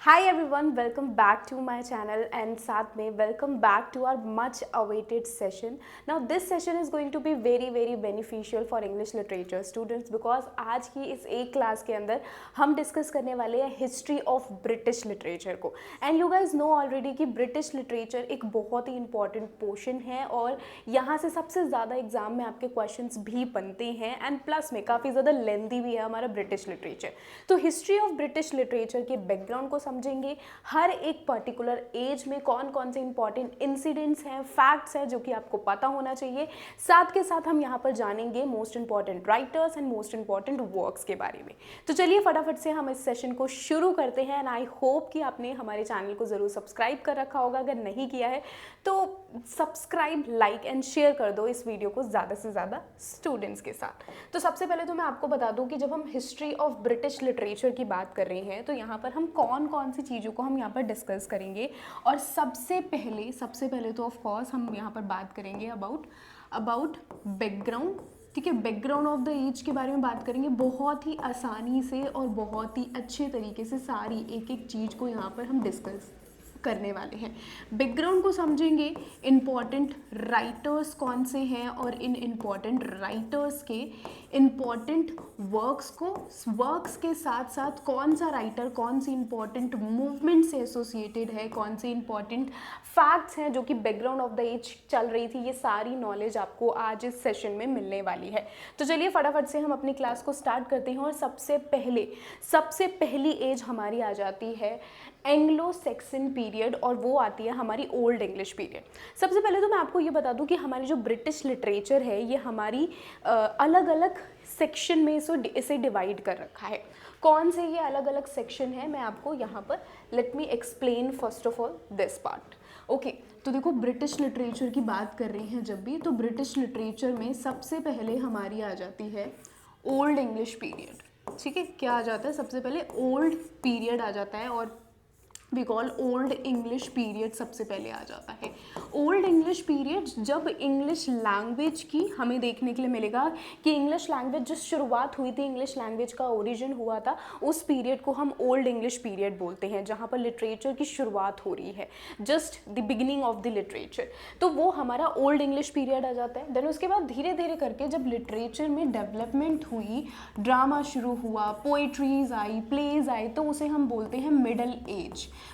Hi everyone, welcome back to my channel and साथ में welcome back to our much awaited session. Now this session is going to be very beneficial for English literature students because आज की इस एक class के अंदर हम discuss करने वाले हैं हिस्ट्री ऑफ ब्रिटिश लिटरेचर को. And you guys know already कि ब्रिटिश लिटरेचर एक बहुत ही इंपॉर्टेंट पोर्शन है और यहाँ से सबसे ज़्यादा एग्जाम में आपके क्वेश्चंस भी बनते हैं एंड प्लस में काफ़ी ज़्यादा लेंदी भी है हमारा ब्रिटिश लिटरेचर. तो हिस्ट्री ऑफ ब्रिटिश लिटरेचर के बैकग्राउंड को समझेंगे, हर एक पर्टिकुलर एज में कौन कौन से इंपॉर्टेंट इंसिडेंट्स हैं, फैक्ट्स हैं जो कि आपको पता होना चाहिए. साथ के साथ हम यहाँ पर जानेंगे most important writers and most important works के बारे में. तो चलिए फटाफट से हम इस सेशन को शुरू करते हैं एंड आई होप कि आपने हमारे चैनल को ज़रूर सब्सक्राइब कर रखा होगा. अगर नहीं किया है तो सब्सक्राइब, लाइक एंड शेयर कर दो इस वीडियो को ज़्यादा से ज़्यादा स्टूडेंट्स के साथ. तो सबसे पहले तो मैं आपको बता दूं कि जब हम हिस्ट्री ऑफ ब्रिटिश लिटरेचर की बात कर रहे हैं तो यहाँ पर हम कौन कौन सी चीज़ों को हम यहाँ पर डिस्कस करेंगे. और सबसे पहले तो ऑफ कोर्स हम यहाँ पर बात करेंगे अबाउट बैकग्राउंड. ठीक है, बैकग्राउंड ऑफ द एज के बारे में बात करेंगे. बहुत ही आसानी से और बहुत ही अच्छे तरीके से सारी एक एक चीज़ को यहाँ पर हम डिस्कस करने वाले हैं. बैकग्राउंड को समझेंगे, इम्पॉर्टेंट राइटर्स कौन से हैं और इन इम्पॉर्टेंट राइटर्स के इम्पॉर्टेंट वर्क्स के साथ साथ कौन सा राइटर कौन सी इम्पॉर्टेंट मूवमेंट से एसोसिएटेड है, कौन सी इम्पॉर्टेंट फैक्ट्स हैं जो कि बैकग्राउंड ऑफ द एज चल रही थी. ये सारी नॉलेज आपको आज इस सेशन में मिलने वाली है. तो चलिए फटाफट से हम अपनी क्लास को स्टार्ट करते हैं. और सबसे पहली एज हमारी आ जाती है एंग्लो सेक्सन पीरियड और वो आती है हमारी ओल्ड इंग्लिश पीरियड. सबसे पहले तो मैं आपको ये बता दूं कि हमारी जो ब्रिटिश लिटरेचर है ये हमारी अलग अलग सेक्शन में इसे डिवाइड कर रखा है. कौन से ये अलग अलग सेक्शन है मैं आपको यहाँ पर let me explain first of all this part. Okay, तो देखो ब्रिटिश लिटरेचर की बात कर रहे हैं जब भी, तो ब्रिटिश लिटरेचर में सबसे पहले हमारी आ जाती है ओल्ड इंग्लिश पीरियड. ठीक है, क्या आ जाता है सबसे पहले ओल्ड पीरियड आ जाता है और we call Old English period सबसे पहले आ जाता है. ओल्ड इंग्लिश पीरियड जब इंग्लिश लैंग्वेज की हमें देखने के लिए मिलेगा कि इंग्लिश लैंग्वेज जिस शुरुआत हुई थी, इंग्लिश लैंग्वेज का ओरिजिन हुआ था, उस पीरियड को हम ओल्ड इंग्लिश पीरियड बोलते हैं जहाँ पर लिटरेचर की शुरुआत हो रही है, just the beginning of the literature. तो वो हमारा ओल्ड इंग्लिश पीरियड आ जाता है. देन उसके बाद धीरे धीरे करके जब लिटरेचर में डेवलपमेंट हुई, ड्रामा शुरू हुआ, पोइट्रीज आई, प्लेज आई, तो उसे हम बोलते हैं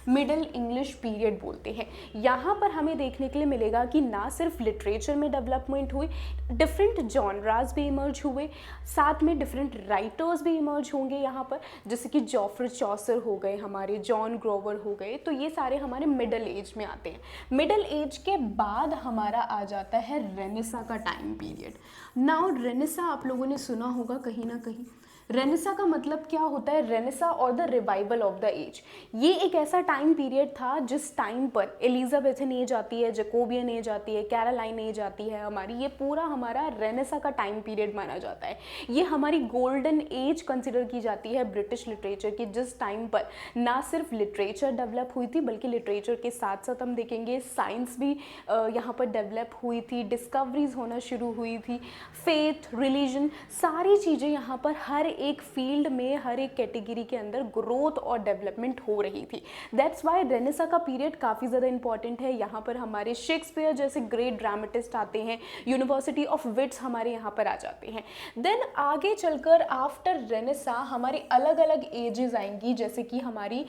मिडल इंग्लिश पीरियड बोलते हैं. यहाँ पर हमें देखने के लिए मिलेगा कि ना सिर्फ लिटरेचर में डेवलपमेंट हुई, डिफरेंट जॉनराज भी इमर्ज हुए, साथ में डिफरेंट राइटर्स भी इमर्ज होंगे यहाँ पर, जैसे कि जॉफ्रे चॉसर हो गए, हमारे जॉन ग्रोवर हो गए. तो ये सारे हमारे मिडल एज में आते हैं. मिडल एज के बाद हमारा आ जाता है रेनेसा का टाइम पीरियड. नाउ रेनेसा आप लोगों ने सुना होगा कहीं ना कहीं. रेनेसा का मतलब क्या होता है? रेनेसा और the revival of the age. ये एक ऐसा टाइम पीरियड था जिस टाइम पर एलिजाबेथन एज आती है, जैकोबियन एज आती है, कैरोलाइन एज आती है हमारी, ये पूरा हमारा रेनेसा का टाइम पीरियड माना जाता है. ये हमारी गोल्डन एज कंसिडर की जाती है ब्रिटिश लिटरेचर की, जिस टाइम पर ना सिर्फ लिटरेचर डेवलप हुई थी बल्कि लिटरेचर के साथ साथ हम देखेंगे साइंस भी यहाँ पर डेवलप हुई थी, डिस्कवरीज होना शुरू हुई थी, फेथ, रिलीजन, सारी चीज़ें यहाँ पर हर एक फील्ड में, हर एक कैटेगरी के अंदर ग्रोथ और डेवलपमेंट हो रही थी. दैट्स वाई रेनेसा का पीरियड काफ़ी ज़्यादा इंपॉर्टेंट है. यहाँ पर हमारे शेक्सपियर जैसे ग्रेट ड्रामेटिस्ट आते हैं, यूनिवर्सिटी ऑफ विट्स हमारे यहाँ पर आ जाते हैं. देन आगे चलकर आफ्टर रेनेसा हमारी अलग अलग एजेस आएंगी, जैसे कि हमारी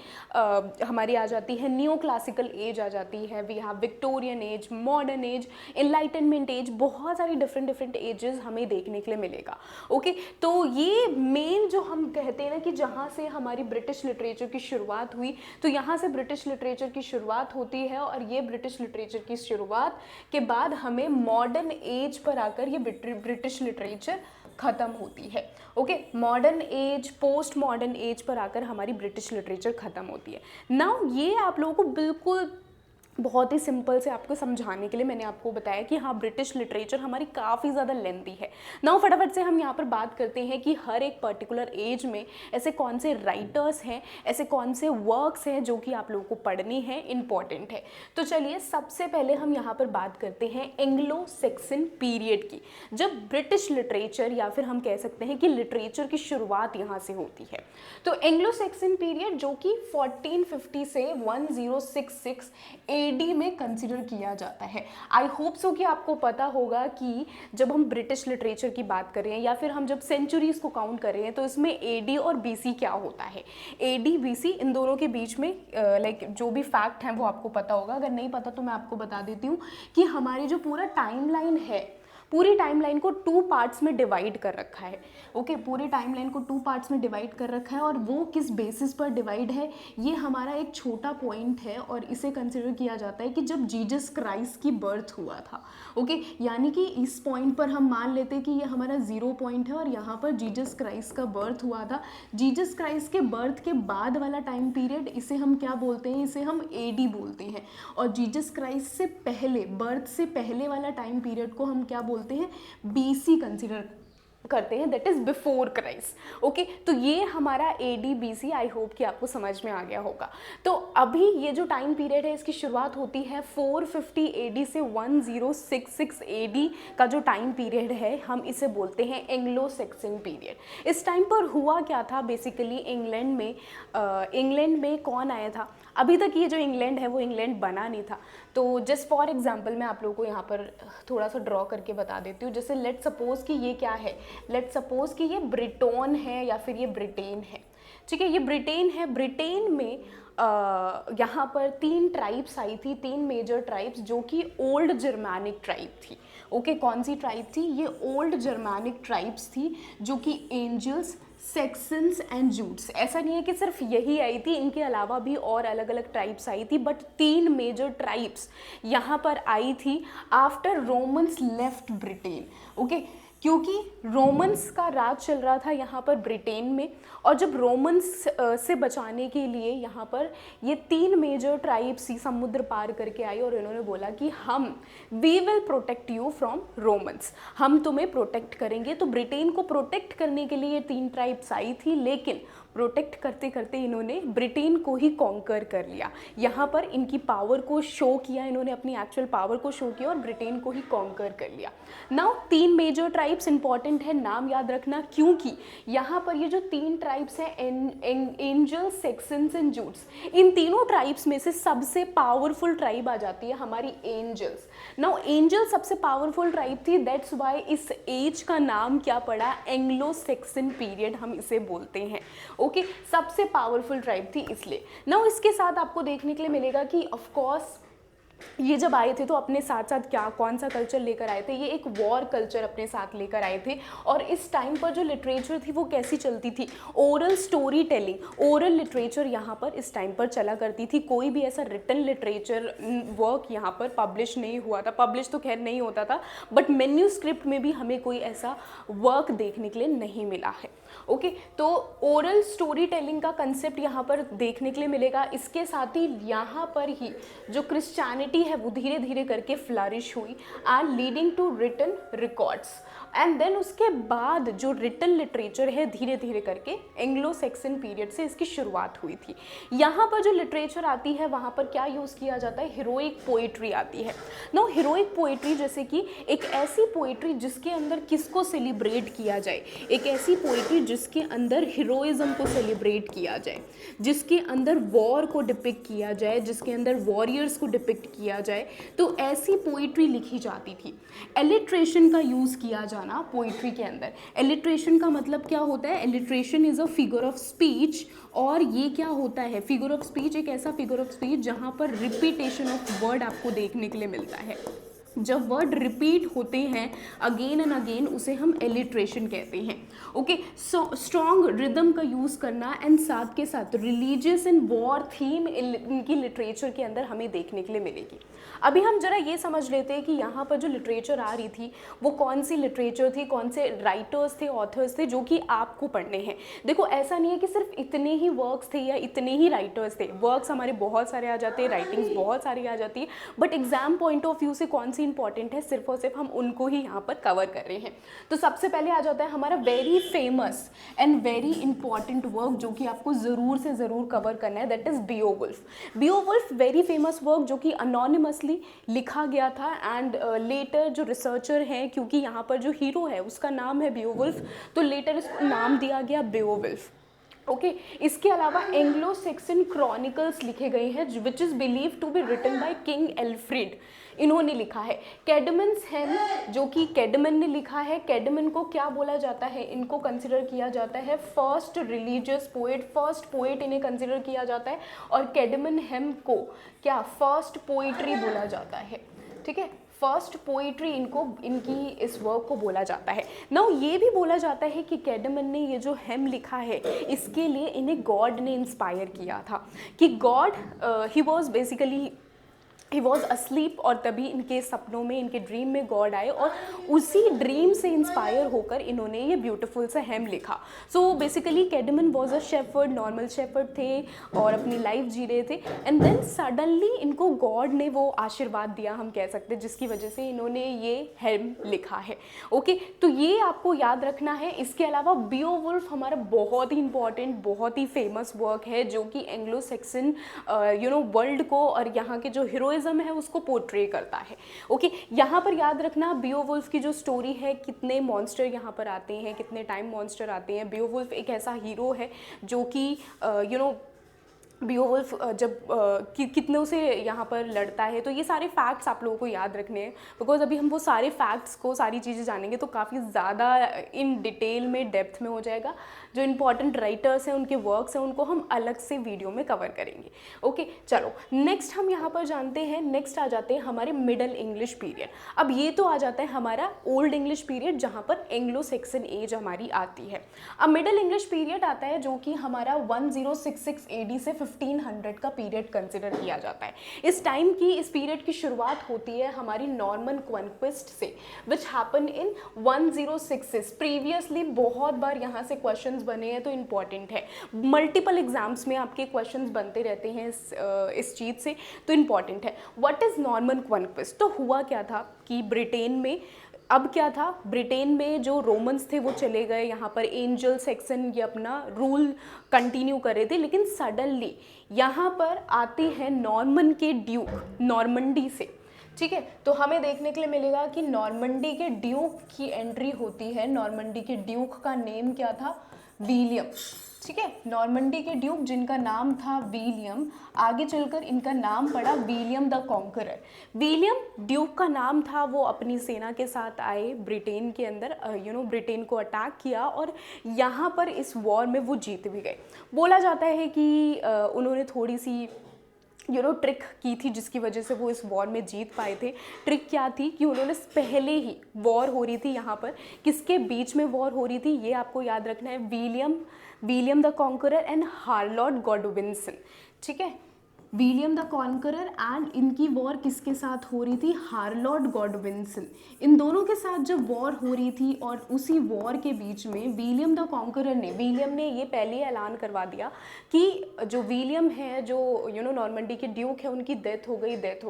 आ जाती है न्यू क्लासिकल एज आ जाती है, we have Victorian age, modern age, Enlightenment age, बहुत सारी डिफरेंट एजेस हमें देखने के लिए मिलेगा. ओके, तो ये मेन जो हम कहते हैं ना कि जहाँ से हमारी ब्रिटिश लिटरेचर की शुरुआत हुई, तो यहाँ से ब्रिटिश लिटरेचर की शुरुआत होती है और ये ब्रिटिश लिटरेचर की शुरुआत के बाद हमें मॉडर्न एज पर आकर ये ब्रिटिश लिटरेचर ख़त्म होती है. Okay, modern age, post modern age पर आकर हमारी ब्रिटिश लिटरेचर ख़त्म होती है. नाउ ये आप लोगों को बिल्कुल बहुत ही सिंपल से आपको समझाने के लिए मैंने आपको बताया कि हाँ, ब्रिटिश लिटरेचर हमारी काफ़ी ज़्यादा लेंथी है। नाउ फटाफट से हम यहाँ पर बात करते हैं कि हर एक पर्टिकुलर एज में ऐसे कौन से राइटर्स हैं, ऐसे कौन से वर्क्स हैं जो कि आप लोगों को पढ़ने हैं, इंपॉर्टेंट है। तो चलिए सबसे पहले हम यहाँ पर बात करते हैं एंग्लो सैक्सन पीरियड की, जब ब्रिटिश लिटरेचर या फिर हम कह सकते हैं कि लिटरेचर की शुरुआत यहाँ से होती है। तो एंग्लो सैक्सन पीरियड जो कि 1450 से 1066 एडी में कंसिडर किया जाता है। आई होप सो कि आपको पता होगा कि जब हम ब्रिटिश लिटरेचर की बात कर रहे हैं या फिर हम जब सेंचुरीज को काउंट कर रहे हैं तो इसमें एडी और बीसी क्या होता है। एडी बीसी इन दोनों के बीच में लाइक जो भी फैक्ट हैं वो आपको पता होगा, अगर नहीं पता तो मैं आपको बता देती हूँ कि हमारी जो पूरा टाइमलाइन है, पूरी टाइमलाइन को 2 पार्ट्स में डिवाइड कर रखा है। ओके, पूरी टाइमलाइन को 2 पार्ट्स में डिवाइड कर रखा है और वो किस बेसिस पर डिवाइड है, ये हमारा एक छोटा पॉइंट है और इसे कंसिडर किया जाता है कि जब जीसस क्राइस्ट की बर्थ हुआ था। ओके, यानी कि इस पॉइंट पर हम मान लेते हैं कि ये हमारा 0 पॉइंट है और यहाँ पर जीसस क्राइस्ट का बर्थ हुआ था। जीसस क्राइस्ट के बर्थ के बाद वाला टाइम पीरियड, इसे हम क्या बोलते हैं, इसे हम एडी बोलते हैं। और जीसस क्राइस्ट से पहले, बर्थ से पहले वाला टाइम पीरियड को हम क्या बोलते हैं, बीसी कंसीडर करते हैं, that is before Christ. Okay, तो ये हमारा एडी बीसी, आई होप कि आपको समझ में आ गया होगा। तो अभी ये जो टाइम पीरियड है इसकी शुरुआत होती है 450 एडी से 1066 एडी का जो टाइम पीरियड है हम इसे बोलते हैं एंग्लो सैक्सन पीरियड। इस टाइम पर हुआ क्या था, बेसिकली इंग्लैंड में कौन आया था। अभी तक ये जो इंग्लैंड है वो इंग्लैंड बना नहीं था। तो जस्ट फॉर एग्जांपल मैं आप लोगों को यहाँ पर थोड़ा सा ड्रॉ करके बता देती हूँ। जैसे लेट सपोज कि ये क्या है, लेट सपोज कि ये ब्रिटोन है या फिर ये ब्रिटेन है। ठीक है, ये ब्रिटेन है। ब्रिटेन में यहाँ पर 3 ट्राइब्स आई थी, 3 मेजर ट्राइब्स जो कि ओल्ड जर्मैनिक ट्राइब थी। ओके, कौन सी ट्राइब थी, ये ओल्ड जर्मैनिक ट्राइब्स थी जो कि एंजल्स, सेक्सन्स एंड जूट्स। ऐसा नहीं है कि सिर्फ यही आई थी, इनके अलावा भी और अलग अलग ट्राइब्स आई थी, बट 3 मेजर ट्राइब्स यहाँ पर आई थी after Romans left Britain. Okay, क्योंकि रोमन्स का राज चल रहा था यहाँ पर ब्रिटेन में, और जब रोमन्स से बचाने के लिए यहाँ पर ये 3 मेजर ट्राइब्स ही समुद्र पार करके आई और इन्होंने बोला कि we will protect you from Romans, हम तुम्हें प्रोटेक्ट करेंगे। तो ब्रिटेन को प्रोटेक्ट करने के लिए ये 3 ट्राइब्स आई थी, लेकिन प्रोटेक्ट करते करते इन्होंने ब्रिटेन को ही कॉन्कर कर लिया। यहाँ पर इनकी पावर को शो किया, इन्होंने अपनी एक्चुअल पावर को शो किया और ब्रिटेन को ही कॉन्कर कर लिया। नाउ 3 मेजर ट्राइब्स इंपॉर्टेंट है, नाम याद रखना, क्योंकि यहाँ पर ये जो 3 ट्राइब्स हैं, एंजल्स, सेक्सन्स एंड जूट्स, इन तीनों ट्राइब्स में से सबसे पावरफुल ट्राइब आ जाती है हमारी एंजल्स। नाउ एंजल सबसे पावरफुल ट्राइब थी, दैट्स वाई इस एज का नाम क्या पड़ा, एंग्लो सैक्सन पीरियड हम इसे बोलते हैं। ओके, सबसे पावरफुल ट्राइब थी इसलिए। नाउ इसके साथ आपको देखने के लिए मिलेगा कि ऑफ कोर्स ये जब आए थे तो अपने साथ साथ क्या, कौन सा कल्चर लेकर आए थे, ये एक वॉर कल्चर अपने साथ लेकर आए थे। और इस टाइम पर जो लिटरेचर थी वो कैसी चलती थी, oral story telling, oral literature यहाँ पर इस टाइम पर चला करती थी। कोई भी ऐसा रिटन लिटरेचर वर्क यहाँ पर पब्लिश नहीं हुआ था, पब्लिश तो खैर नहीं होता था, बट मैन्यूस्क्रिप्ट में भी हमें कोई ऐसा वर्क देखने के लिए नहीं मिला है। ओके, तो ओरल स्टोरी टेलिंग का कंसेप्ट यहाँ पर देखने के लिए मिलेगा। इसके साथ ही यहाँ पर ही जो क्रिश्चियनिटी है वो धीरे धीरे करके फ्लरिश हुई and leading to written records. And then उसके बाद जो रिटन लिटरेचर है धीरे धीरे करके एंग्लो सैक्सन पीरियड से इसकी शुरुआत हुई थी। यहाँ पर जो लिटरेचर आती है वहाँ पर क्या यूज़ किया जाता है, हीरोइक पोइट्री आती है। नो, हीरोइक पोइट्री जैसे कि एक ऐसी पोइट्री जिसके अंदर किसको सेलिब्रेट किया जाए, एक ऐसी पोइट्री जिसके अंदर हीरोइज्म को सेलिब्रेट किया जाए, जिसके अंदर वॉर को डिपिक्ट किया जाए, जिसके अंदर वॉरियर्स को डिपिक्ट किया जाए, तो ऐसी पोइट्री लिखी जाती थी। एलिट्रेशन का यूज़ किया जाना पोइट्री के अंदर। एलिट्रेशन का मतलब क्या होता है, alliteration is a figure of speech, और ये क्या होता है, फिगर ऑफ स्पीच एक ऐसा फिगर ऑफ स्पीच जहाँ पर रिपीटेशन ऑफ वर्ड आपको देखने के लिए मिलता है। जब वर्ड रिपीट होते हैं अगेन एंड अगेन, उसे हम एलिट्रेशन कहते हैं। ओके, स्ट्रॉन्ग रिदम का यूज़ करना एंड साथ के साथ रिलीजियस एंड वॉर थीम इनकी लिटरेचर के अंदर हमें देखने के लिए मिलेगी। अभी हम जरा ये समझ लेते हैं कि यहाँ पर जो लिटरेचर आ रही थी वो कौन सी लिटरेचर थी, कौन से राइटर्स थे, ऑथर्स थे जो कि आपको पढ़ने हैं। देखो ऐसा नहीं है कि सिर्फ इतने ही वर्क्स थे या इतने ही राइटर्स थे, वर्क्स हमारे बहुत सारे आ जाते हैं, राइटिंग्स बहुत सारी आ जाती है, but exam point of view से कौन सी इंपॉर्टेंट है सिर्फ और सिर्फ हम उनको ही यहाँ पर कवर कर रहे हैं। तो सबसे पहले आ जाता है हमारा very famous and very important work जो कि आपको ज़रूर से ज़रूर कवर करना है, that is Beowulf. Beowulf very famous work जो कि अनोनिमसली लिखा गया था एंड लेटर जो रिसर्चर हैं, क्योंकि यहाँ पर जो हीरो है उसका नाम है बियोवुल्फ, तो लेटर इसको नाम दिया गया बियोवुल्फ। ओके, इसके अलावा एंग्लो सेक्सन क्रॉनिकल्स लिखे गए हैं which is believe to be written by King Alfred, इन्होंने लिखा है। कैडमन्स हेम जो कि कैडमन ने लिखा है, कैडमन को क्या बोला जाता है, इनको कंसिडर किया जाता है first religious poet, first poet इन्हें कंसिडर किया जाता है, और कैडमन हेम को क्या फर्स्ट पोइट्री बोला जाता है, ठीक है, फर्स्ट पोइट्री इनको, इनकी इस वर्क को बोला जाता है। नाउ ये भी बोला जाता है कि कैडमन ने ये जो हेम लिखा है इसके लिए इन्हें गॉड ने इंस्पायर किया था, कि God he was basically he was asleep, और तभी इनके सपनों में, इनके ड्रीम में गॉड आए और उसी ड्रीम से इंस्पायर होकर इन्होंने ये ब्यूटीफुल सा हेम लिखा। So basically Caedmon was a shepherd, normal shepherd थे और अपनी लाइफ जी रहे थे, एंड देन सडनली इनको गॉड ने वो आशीर्वाद दिया, हम कह सकते हैं, जिसकी वजह से इन्होंने ये हेम लिखा है। ओके, तो ये आपको याद रखना है। इसके अलावा बियोवुल्फ हमारा बहुत ही इंपॉर्टेंट, बहुत ही फेमस वर्क है जो कि एंग्लो सेक्सन वर्ल्ड को और यहाँ के जो हीरोइज्म है उसको पोर्ट्रे करता है। ओके, यहाँ पर याद रखना बियोवुल्फ की जो स्टोरी है, कितने मॉन्स्टर यहाँ पर आते हैं, कितने टाइम मॉन्स्टर आते हैं। बियोवुल्फ एक ऐसा हीरो है जो कि बियोवुल्फ जब कितनों से यहाँ पर लड़ता है, तो ये सारे फैक्ट्स आप लोगों को याद रखने हैं, बिकॉज अभी हम वो सारे फैक्ट्स को, सारी चीज़ें जानेंगे तो काफ़ी ज़्यादा इन डिटेल में, डेप्थ में हो जाएगा। जो इंपॉर्टेंट राइटर्स हैं, उनके वर्क्स हैं, उनको हम अलग से वीडियो में कवर करेंगे। ओके, चलो नेक्स्ट हम यहाँ पर जानते हैं, नेक्स्ट आ जाते हैं हमारे मिडल इंग्लिश पीरियड। अब ये तो आ जाता है हमारा ओल्ड इंग्लिश पीरियड जहाँ पर एंग्लो सेक्सन एज हमारी आती है। अब मिडल इंग्लिश पीरियड आता है जो कि हमारा 1066 AD से 1500 का पीरियड कंसिडर किया जाता है। इस टाइम की, इस पीरियड की शुरुआत होती है हमारी नॉर्मन कॉन्क्वेस्ट से, विच हैपन इन 1066। प्रीवियसली बहुत बार यहाँ से क्वेश्चंस बने हैं तो इम्पॉर्टेंट है, मल्टीपल एग्जाम्स में आपके क्वेश्चंस बनते रहते हैं इस चीज़ से, तो इम्पॉर्टेंट है। What is Norman conquest? तो हुआ क्या था कि ब्रिटेन में, अब क्या था, ब्रिटेन में जो रोमन्स थे वो चले गए, यहाँ पर एंजल सेक्सन ये अपना रूल कंटिन्यू कर रहे थे, लेकिन सडनली यहाँ पर आते हैं नॉर्मन के ड्यूक, नॉर्मंडी से, ठीक है। तो हमें देखने के लिए मिलेगा कि नॉर्मंडी के ड्यूक की एंट्री होती है। नॉर्मंडी के ड्यूक का नेम क्या था? विलियम, ठीक है। नॉर्मंडी के ड्यूक जिनका नाम था विलियम, आगे चलकर इनका नाम पड़ा William the conqueror. William Duke का नाम था, वो अपनी सेना के साथ आए ब्रिटेन के अंदर, ब्रिटेन को अटैक किया और यहाँ पर इस वॉर में वो जीत भी गए। बोला जाता है कि उन्होंने थोड़ी सी ट्रिक की थी जिसकी वजह से वो इस वॉर में जीत पाए थे। ट्रिक क्या थी कि उन्होंने पहले ही, वॉर हो रही थी यहाँ पर, किसके बीच में वॉर हो रही थी ये आपको याद रखना है, विलियम द कॉन्करर एंड हार्लॉर्ड गॉडविंसन, ठीक है। विलियम द कॉन्करर एंड इनकी वॉर किसके साथ हो रही थी? हार्लॉर्ड गॉडविंसन। इन दोनों के साथ जब वॉर हो रही थी और उसी वॉर के बीच में विलियम द कॉन्करर ने, विलियम ने ये पहले ही ऐलान करवा दिया कि जो विलियम है, जो नॉर्मंडी के ड्यूक है, उनकी डेथ हो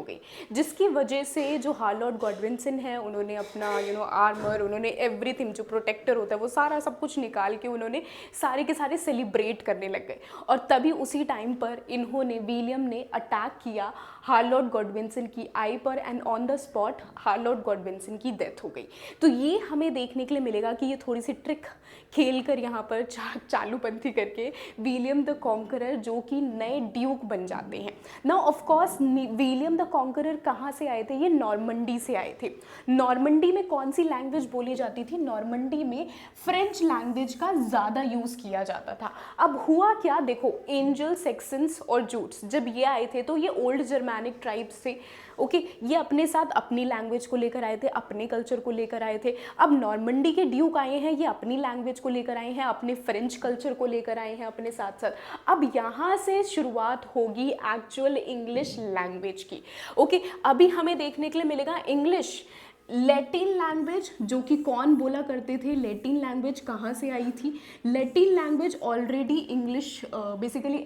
गई, जिसकी वजह से जो हार्लॉर्ड गॉडविंसन है उन्होंने अपना आर्मर, उन्होंने एवरीथिंग, जो प्रोटेक्टर होता है वो सारा सब कुछ निकाल के उन्होंने सारे के सारे सेलिब्रेट करने लग गए। और तभी उसी टाइम पर इन्होंने, विलियम ने अटैक किया हार्लॉर्ड गॉडविंसन की आई पर एंड ऑन द स्पॉट हार्लॉर्ड गॉडविंसन की डेथ हो गई। तो ये हमें देखने के लिए मिलेगा कि ये थोड़ी सी ट्रिक खेल कर यहाँ पर चालूपंथी करके विलियम द कॉन्करर जो कि नए ड्यूक बन जाते हैं। Now of course William the conqueror कहाँ से आए थे? ये नॉर्मंडी से आए थे। नॉर्मंडी में कौन सी लैंग्वेज बोली जाती थी? नॉर्मंडी में फ्रेंच लैंग्वेज का ज़्यादा यूज़ किया जाता था। अब हुआ क्या, देखो, एंजल सेक्सन्स और जूट्स, जब ये आए थे तो ये ओल्ड जर्मैनिक ट्राइब्स थे, ओके। ये अपने साथ अपनी लैंग्वेज को लेकर आए थे, अपने कल्चर को लेकर आए थे। अब नॉर्मंडी के ड्यूक आए हैं, ये अपनी लैंग्वेज को लेकर आए हैं, अपने फ्रेंच कल्चर को लेकर आए हैं अपने साथ साथ। अब यहाँ से शुरुआत होगी एक्चुअल इंग्लिश लैंग्वेज की, ओके। अभी हमें देखने के लिए मिलेगा इंग्लिश लैटिन लैंग्वेज, जो कि कौन बोला करते थे, लैटिन लैंग्वेज कहाँ से आई थी। Latin language already English basically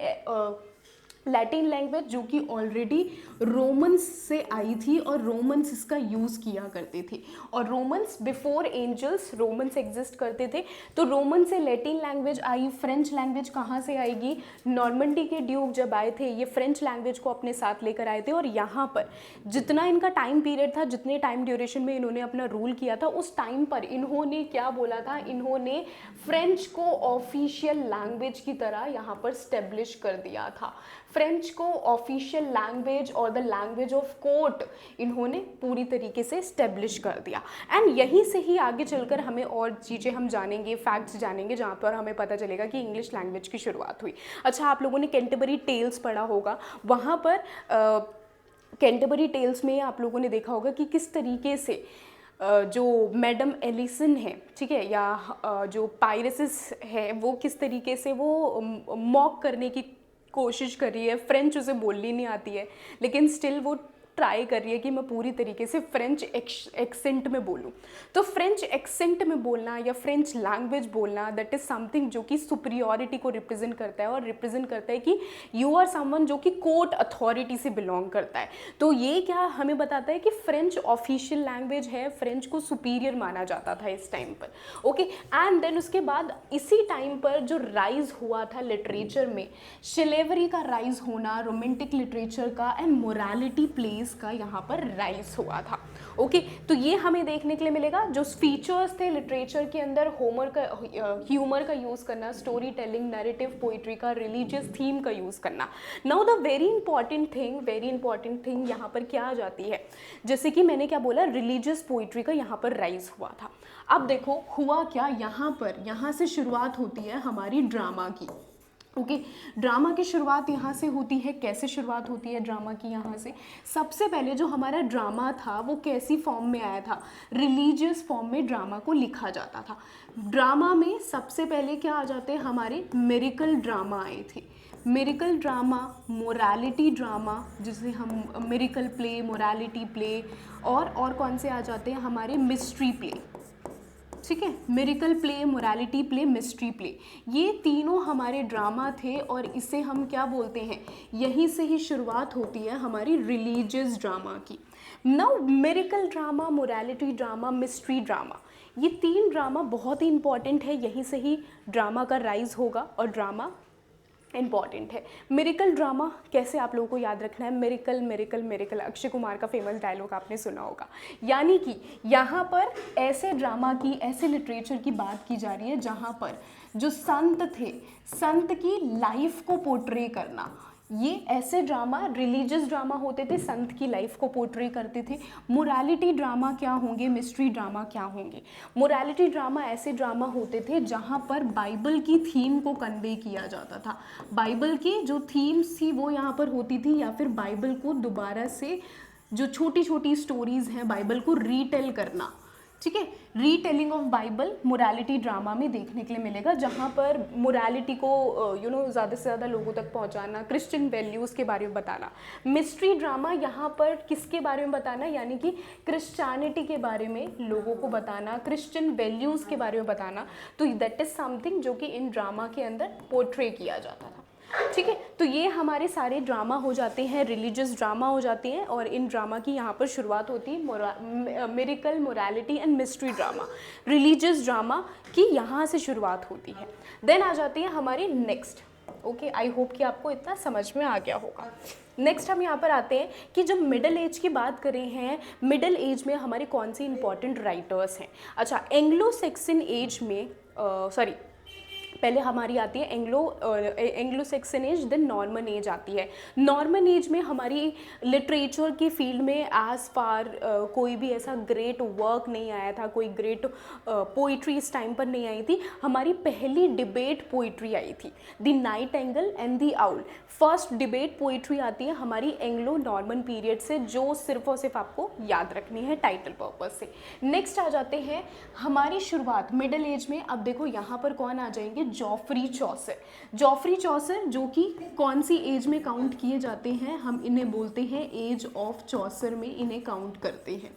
Latin language जो कि ऑलरेडी रोमन्स से आई थी और रोमन्स इसका यूज़ किया करते थे। और Romans before angels Romans exist करते थे, तो रोमन से लैटिन लैंग्वेज आई। फ्रेंच लैंग्वेज कहाँ से आएगी, नॉर्मंडी के ड्यूक जब आए थे ये फ्रेंच लैंग्वेज को अपने साथ लेकर आए थे। और यहाँ पर जितना इनका टाइम पीरियड था, जितने टाइम ड्यूरेशन में इन्होंने अपना रूल किया था, उस टाइम पर इन्होंने क्या बोला था, इन्होंने फ्रेंच को ऑफिशियल लैंग्वेज की तरह यहाँ पर स्टेब्लिश कर दिया था। फ्रेंच को ऑफिशियल लैंग्वेज और द लैंग्वेज ऑफ कोर्ट इन्होंने पूरी तरीके से स्टेब्लिश कर दिया। एंड यहीं से ही आगे चलकर हमें और चीज़ें हम जानेंगे, फैक्ट्स जानेंगे, जहाँ पर हमें पता चलेगा कि इंग्लिश लैंग्वेज की शुरुआत हुई। अच्छा, आप लोगों ने कैंटरबरी टेल्स पढ़ा होगा, वहाँ पर कैंटरबरी टेल्स में आप लोगों ने देखा होगा कि किस तरीके से जो मैडम एलिसन है, ठीक है, या जो पायरेसिस है, वो किस तरीके से वो मॉक करने की कोशिश कर रही है। फ्रेंच उसे बोलनी नहीं आती है, लेकिन स्टिल वो ट्राई कर रही है कि मैं पूरी तरीके से फ्रेंच एक्सेंट में बोलूं। तो फ्रेंच एक्सेंट में बोलना या फ्रेंच लैंग्वेज बोलना, दैट इज़ समथिंग जो कि सुपीरियॉरिटी को रिप्रेजेंट करता है, और रिप्रेजेंट करता है कि यू आर समवन जो कि कोर्ट अथॉरिटी से बिलोंग करता है। तो ये क्या हमें बताता है कि फ्रेंच ऑफिशियल लैंग्वेज है, फ्रेंच को सुपीरियर माना जाता था इस टाइम पर, ओके। एंड देन उसके बाद इसी टाइम पर जो राइज हुआ था लिटरेचर में, शिलेवरी का राइज होना, रोमांटिक लिटरेचर का एंड मोरालिटी प्लेस का यहाँ पर राइज हुआ था, ओके। तो ये हमें देखने के लिए मिलेगा। जो फीचर्स थे लिटरेचर के अंदर, ह्यूमर का यूज़ करना, स्टोरी टेलिंग, नैरेटिव पोइट्री का, रिलीजियस थीम का यूज़ करना। Now the very important thing यहाँ पर क्या आ जाती है, जैसे कि मैंने क्या बोला, रिलीजियस पोइट्री का यहाँ पर राइज हुआ था। अब देखो हुआ क्या, यहाँ से शुरुआत होती है हमारी ड्रामा की, ओके। ड्रामा की शुरुआत यहाँ से होती है। कैसे शुरुआत होती है ड्रामा की यहाँ से, सबसे पहले जो हमारा ड्रामा था वो कैसी फॉर्म में आया था, रिलीजियस फॉर्म में ड्रामा को लिखा जाता था। ड्रामा में सबसे पहले क्या आ जाते हैं, हमारे मिरेकल ड्रामा आए थे। मिरेकल ड्रामा, मोरालिटी ड्रामा, जिसे हम मिरेकल प्ले, मोरालिटी प्ले, और कौन से आ जाते हैं, हमारे मिस्ट्री प्ले, ठीक है। Miracle play, morality play, mystery play, ये तीनों हमारे ड्रामा थे। और इसे हम क्या बोलते हैं, यहीं से ही शुरुआत होती है हमारी रिलीजियस ड्रामा की। Now miracle drama, morality drama, mystery drama, ये तीन ड्रामा बहुत ही इंपॉर्टेंट है। यहीं से ही ड्रामा का राइज होगा और ड्रामा इम्पॉर्टेंट है। मिरेकल ड्रामा कैसे आप लोगों को याद रखना है, miracle miracle miracle, Akshay Kumar का फेमस डायलॉग आपने सुना होगा। यानी कि यहाँ पर ऐसे ड्रामा की, ऐसे लिटरेचर की बात की जा रही है जहाँ पर जो संत थे, संत की लाइफ को पोर्ट्रे करना, ये ऐसे ड्रामा, रिलीजियस ड्रामा होते थे, संत की लाइफ को पोर्ट्रे करते थे। मोरालिटी ड्रामा क्या होंगे, मिस्ट्री ड्रामा क्या होंगे। मोरालिटी ड्रामा ऐसे ड्रामा होते थे जहाँ पर बाइबल की थीम को कन्वे किया जाता था। बाइबल की जो थीम्स थी वो यहाँ पर होती थी, या फिर बाइबल को दोबारा से, जो छोटी छोटी स्टोरीज़ हैं बाइबल को रीटेल करना, ठीक है। Retelling of Bible morality drama में देखने के लिए मिलेगा, जहाँ पर मोरालिटी को ज़्यादा से ज़्यादा लोगों तक पहुँचाना, क्रिश्चियन वैल्यूज़ के बारे में बताना। मिस्ट्री ड्रामा यहाँ पर किसके बारे में बताना, यानी कि क्रिश्चियनिटी के बारे में लोगों को बताना, क्रिश्चियन वैल्यूज़ के बारे में बताना। तो दैट इज़ समथिंग जो कि इन ड्रामा के अंदर पोर्ट्रे किया जाता था, ठीक है। तो ये हमारे सारे ड्रामा हो जाते हैं, रिलीजियस ड्रामा हो जाते हैं, और इन ड्रामा की यहाँ पर शुरुआत होती है miracle, morality and mystery drama, religious drama की यहाँ से शुरुआत होती है। देन आ जाती है हमारी नेक्स्ट, ओके। आई होप कि आपको इतना समझ में आ गया होगा। नेक्स्ट हम यहाँ पर आते हैं कि जब मिडल एज की बात कर रहे हैं, मिडल एज में हमारे कौन से इंपॉर्टेंट राइटर्स हैं। अच्छा, एंग्लो सैक्सन एज में पहले हमारी आती है Anglo Saxon age, then Norman age आती है। नॉर्मन एज में हमारी लिटरेचर की फील्ड में एज फार कोई भी ऐसा ग्रेट वर्क नहीं आया था, कोई ग्रेट पोइट्री इस टाइम पर नहीं आई थी। हमारी पहली डिबेट पोइट्री आई थी, the Nightingale and the owl. First debate poetry आती है हमारी एंग्लो नॉर्मन पीरियड से, जो सिर्फ और सिर्फ आपको याद रखनी है टाइटल पर्पज से। नेक्स्ट आ जाते हैं हमारी शुरुआत मिडिल एज में। अब देखो यहाँ पर कौन आ जाएंगे, जॉफ्री चौसर। जॉफ्री चौसर जो कि कौन सी एज में काउंट किए जाते हैं, हम इन्हें बोलते हैं एज ऑफ चौसर में इन्हें काउंट करते हैं,